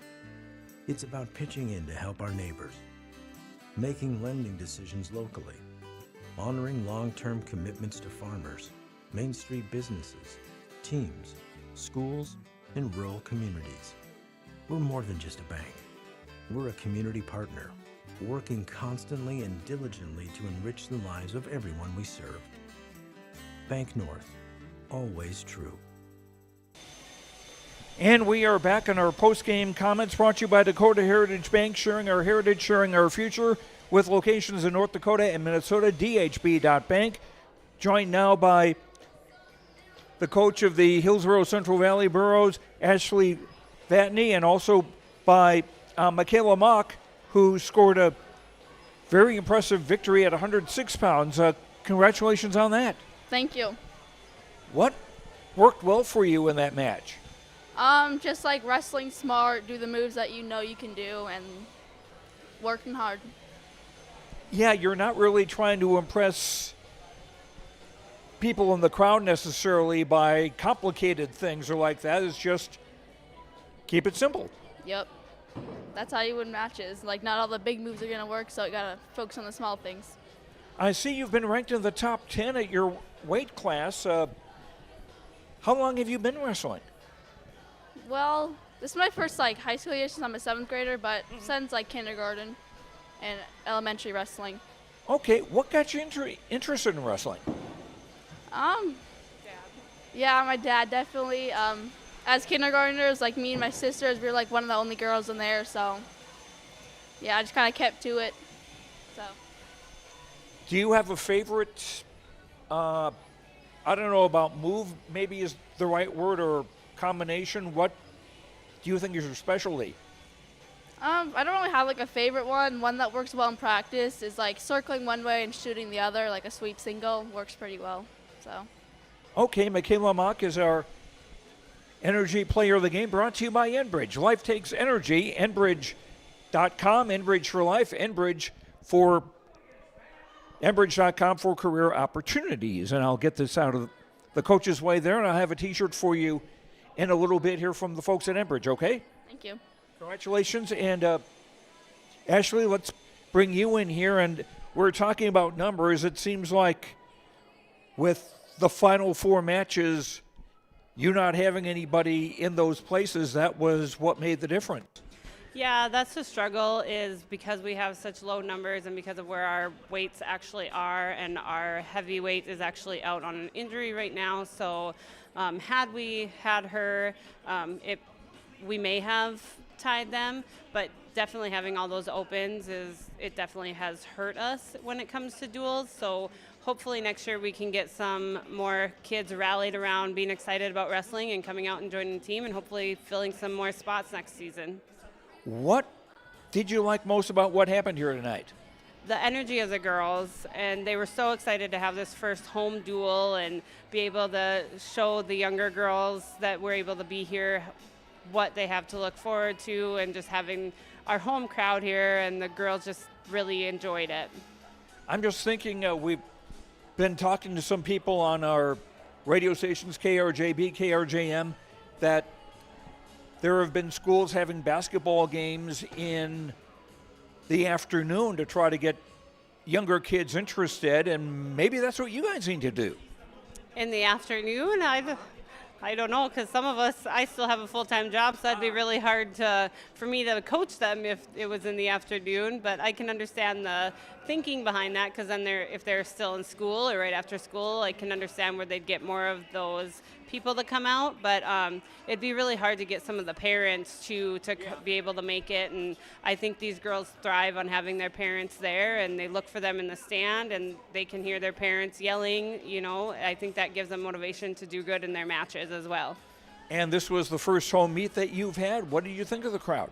It's about pitching in to help our neighbors, making lending decisions locally, honoring long-term commitments to farmers, Main Street businesses, teams, schools, and rural communities. We're more than just a bank. We're a community partner, working constantly and diligently to enrich the lives of everyone we serve. Bank North, always true. And we are back in our post-game comments brought to you by Dakota Heritage Bank, sharing our heritage, sharing our future, with locations in North Dakota and Minnesota, dhb.bank. Joined now by the coach of the Hillsboro Central Valley Burros, Ashley Vatne, and also by Michaela Mock, who scored a very impressive victory at 106 pounds. Congratulations on that. Thank you. What worked well for you in that match? Just like wrestling smart, do the moves that you know you can do, and working hard. Yeah, you're not really trying to impress people in the crowd necessarily by complicated things or like that. It's just keep it simple. Yep. That's how you win matches. Like, not all the big moves are going to work, so you got to focus on the small things. I see you've been ranked in the top 10 at your weight class. How long have you been wrestling? Well, this is my first high school year since I'm a 7th grader, but since kindergarten and elementary wrestling. Okay, what got you interested in wrestling? Yeah, my dad definitely. As kindergartners, me and my sisters, we were one of the only girls in there, so yeah, I just kind of kept to it. So. Do you have a favorite? I don't know about move. Maybe is the right word or combination. What do you think is your specialty? I don't really have a favorite one. One that works well in practice is circling one way and shooting the other, a sweep single works pretty well. So. Okay, Michaela Mock is our Energy Player of the Game, brought to you by Enbridge. Life takes energy. Enbridge.com, Enbridge for life, Enbridge.com for career opportunities. And I'll get this out of the coach's way there, and I'll have a T-shirt for you in a little bit here from the folks at Enbridge, okay? Thank you. Congratulations. And Ashley, let's bring you in here. And we're talking about numbers. It seems like with the final 4 matches, you not having anybody in those places, that was what made the difference. Yeah, that's the struggle, is because we have such low numbers and because of where our weights actually are, and our heavyweight is actually out on an injury right now. So had we had her, we may have tied them, but definitely having all those opens it definitely has hurt us when it comes to duels. So hopefully next year we can get some more kids rallied around being excited about wrestling and coming out and joining the team, and hopefully filling some more spots next season. What did you like most about what happened here tonight? The energy of the girls, and they were so excited to have this first home duel and be able to show the younger girls that we're able to be here, what they have to look forward to, and just having our home crowd here, and the girls just really enjoyed it. I'm just thinking, we've been talking to some people on our radio stations, KRJB, KRJM, that there have been schools having basketball games in the afternoon to try to get younger kids interested, and maybe that's what you guys need to do. In the afternoon? I don't know, because some of us, I still have a full-time job, so that'd be really hard for me to coach them if it was in the afternoon. But I can understand the thinking behind that, because then if they're still in school or right after school, I can understand where they'd get more of those people to come out. But it'd be really hard to get some of the parents to be able to make it. And I think these girls thrive on having their parents there, and they look for them in the stand, and they can hear their parents yelling. I think that gives them motivation to do good in their matches as well. And this was the first home meet that you've had. What did you think of the crowd?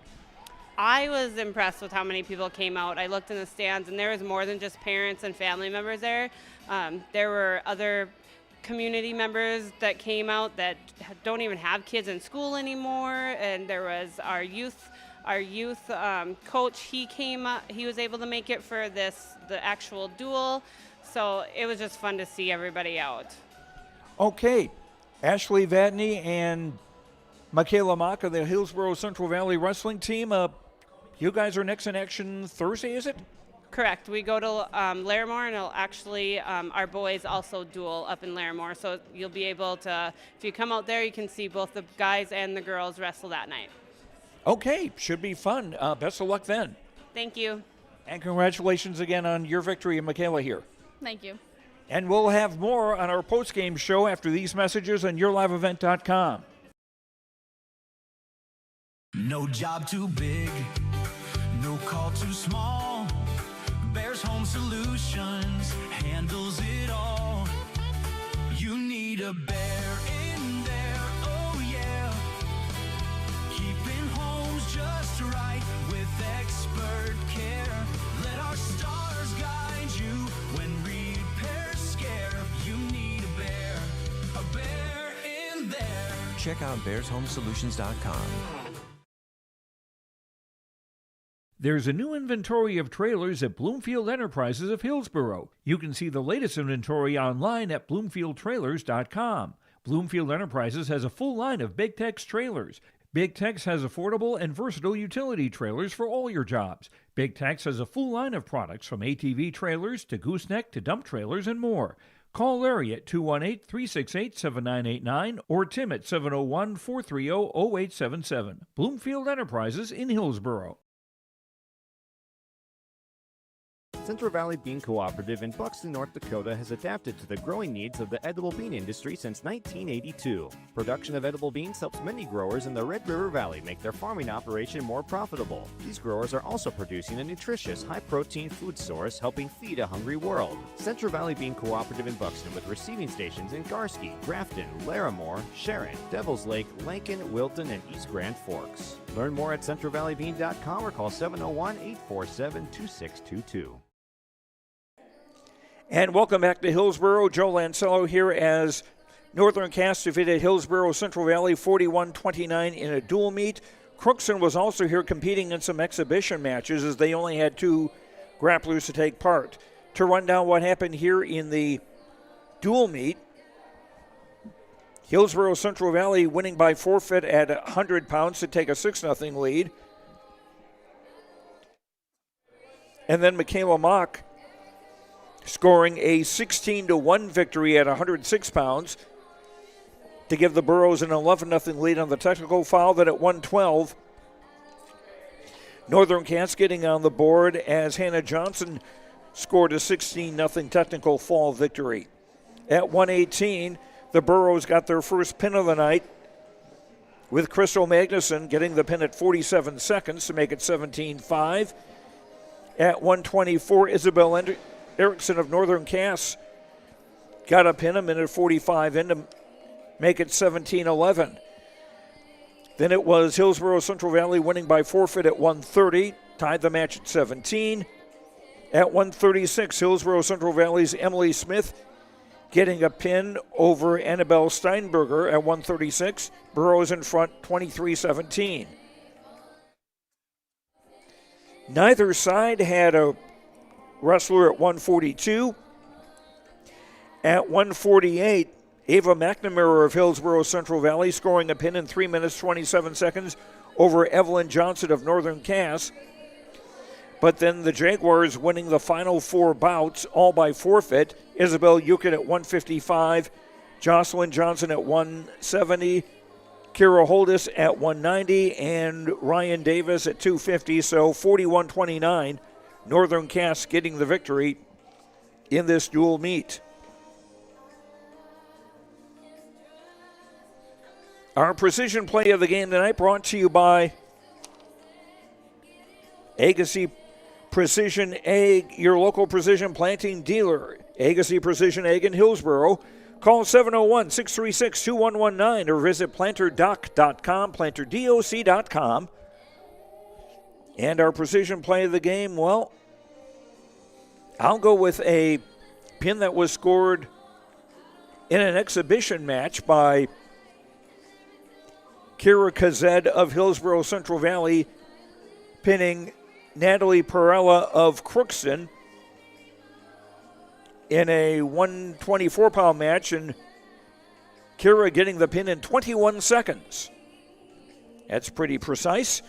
I was impressed with how many people came out. I looked in the stands, and there was more than just parents and family members there. There were other community members that came out that don't even have kids in school anymore, and there was our youth coach. He came up, he was able to make it for the actual duel, so it was just fun to see everybody out. Okay, Ashley Vatne and Michaela Mock of the Hillsboro Central Valley Wrestling Team. You guys are next in action Thursday, is it? Correct. We go to Larimore, and it'll actually, our boys also duel up in Larimore. So you'll be able to, if you come out there, you can see both the guys and the girls wrestle that night. Okay, should be fun. Best of luck then. Thank you. And congratulations again on your victory, Michaela, here. Thank you. And we'll have more on our postgame show after these messages on YourLiveEvent.com. No job too big, no call too small. Bears Home Solutions handles it all. You need a bear in there, oh yeah. Keeping homes just right with expert care. Let our stars guide you when repairs scare. You need a bear in there. Check out BearsHomeSolutions.com. There's a new inventory of trailers at Bloomfield Enterprises of Hillsboro. You can see the latest inventory online at BloomfieldTrailers.com. Bloomfield Enterprises has a full line of Big Tex trailers. Big Tex has affordable and versatile utility trailers for all your jobs. Big Tex has a full line of products from ATV trailers to gooseneck to dump trailers and more. Call Larry at 218-368-7989 or Tim at 701-430-0877. Bloomfield Enterprises in Hillsboro. Central Valley Bean Cooperative in Buxton, North Dakota has adapted to the growing needs of the edible bean industry since 1982. Production of edible beans helps many growers in the Red River Valley make their farming operation more profitable. These growers are also producing a nutritious, high-protein food source helping feed a hungry world. Central Valley Bean Cooperative in Buxton with receiving stations in Garsky, Grafton, Larimore, Sharon, Devils Lake, Lincoln, Wilton, and East Grand Forks. Learn more at centralvalleybean.com or call 701-847-2622. And welcome back to Hillsboro. Joe Lancello here as Northern Cass defeated Hillsboro Central Valley 41-29 in a dual meet. Crookston was also here competing in some exhibition matches as they only had 2 grapplers to take part. To run down what happened here in the dual meet, Hillsboro Central Valley winning by forfeit at 100 pounds to take a 6-0 lead. And then Michaela Mock scoring a 16-1 victory at 106 pounds to give the Burros an 11-0 lead on the technical foul. Then at 112, Northern Cass getting on the board as Hannah Johnson scored a 16-0 technical fall victory. At 118, the Burros got their first pin of the night with Crystal Magnuson getting the pin at 47 seconds to make it 17-5. At 124, Isabel Erickson of Northern Cass got a pin a minute 45 in to make it 17-11. Then it was Hillsboro Central Valley winning by forfeit at 130, tied the match at 17. At 136, Hillsboro Central Valley's Emily Smith getting a pin over Annabelle Steinberger at 136. Burros in front 23-17. Neither side had a wrestler at 142. At 148, Ava McNamara of Hillsboro Central Valley scoring a pin in 3 minutes 27 seconds over Evelyn Johnson of Northern Cass. But then the Jaguars winning the final 4 bouts, all by forfeit. Isabel Yukin at 155, Jocelyn Johnson at 170, Kira Holdis at 190, and Ryan Davis at 250. So 41-29. Northern Cass getting the victory in this dual meet. Our precision play of the game tonight brought to you by Agassi Precision Egg, your local precision planting dealer. Agassi Precision Egg in Hillsboro. Call 701-636-2119 or visit planterdoc.com, planterdoc.com. And our precision play of the game, well, I'll go with a pin that was scored in an exhibition match by Kira Kazed of Hillsboro Central Valley, pinning Natalie Perella of Crookston in a 124-pound match, and Kira getting the pin in 21 seconds. That's pretty precise.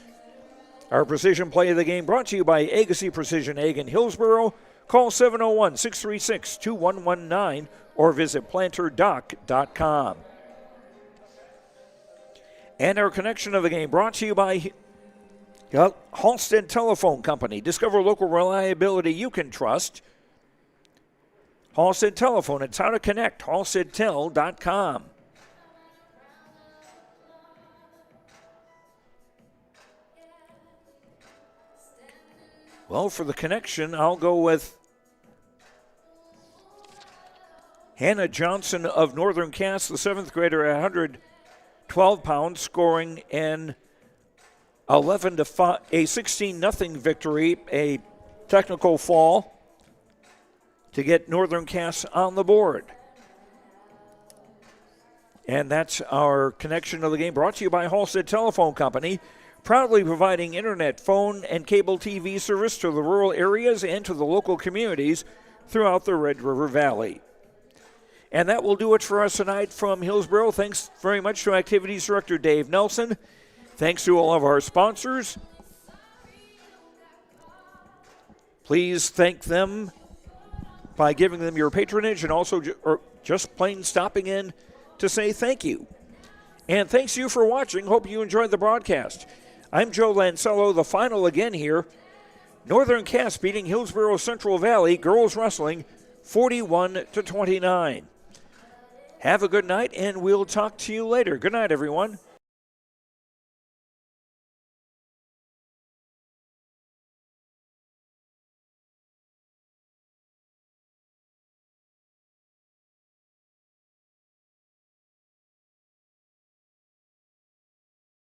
Our precision play of the game brought to you by Agassi Precision Egg in Hillsboro. Call 701-636-2119 or visit planterdoc.com. And our connection of the game brought to you by Halstead Telephone Company. Discover local reliability you can trust. Halstead Telephone, it's how to connect. HalsteadTel.com. Well, for the connection, I'll go with Hannah Johnson of Northern Cass, the 7th grader at 112 pounds, scoring an 11-5, a 16-0 victory, a technical fall to get Northern Cass on the board. And that's our connection of the game brought to you by Halstead Telephone Company, proudly providing internet, phone, and cable TV service to the rural areas and to the local communities throughout the Red River Valley. And that will do it for us tonight from Hillsboro. Thanks very much to Activities Director Dave Nelson. Thanks to all of our sponsors. Please thank them by giving them your patronage and also just plain stopping in to say thank you. And thanks to you for watching. Hope you enjoyed the broadcast. I'm Joe Lancello. The final again here. Northern Cass beating Hillsboro Central Valley girls wrestling 41-29. Have a good night, and we'll talk to you later. Good night, everyone.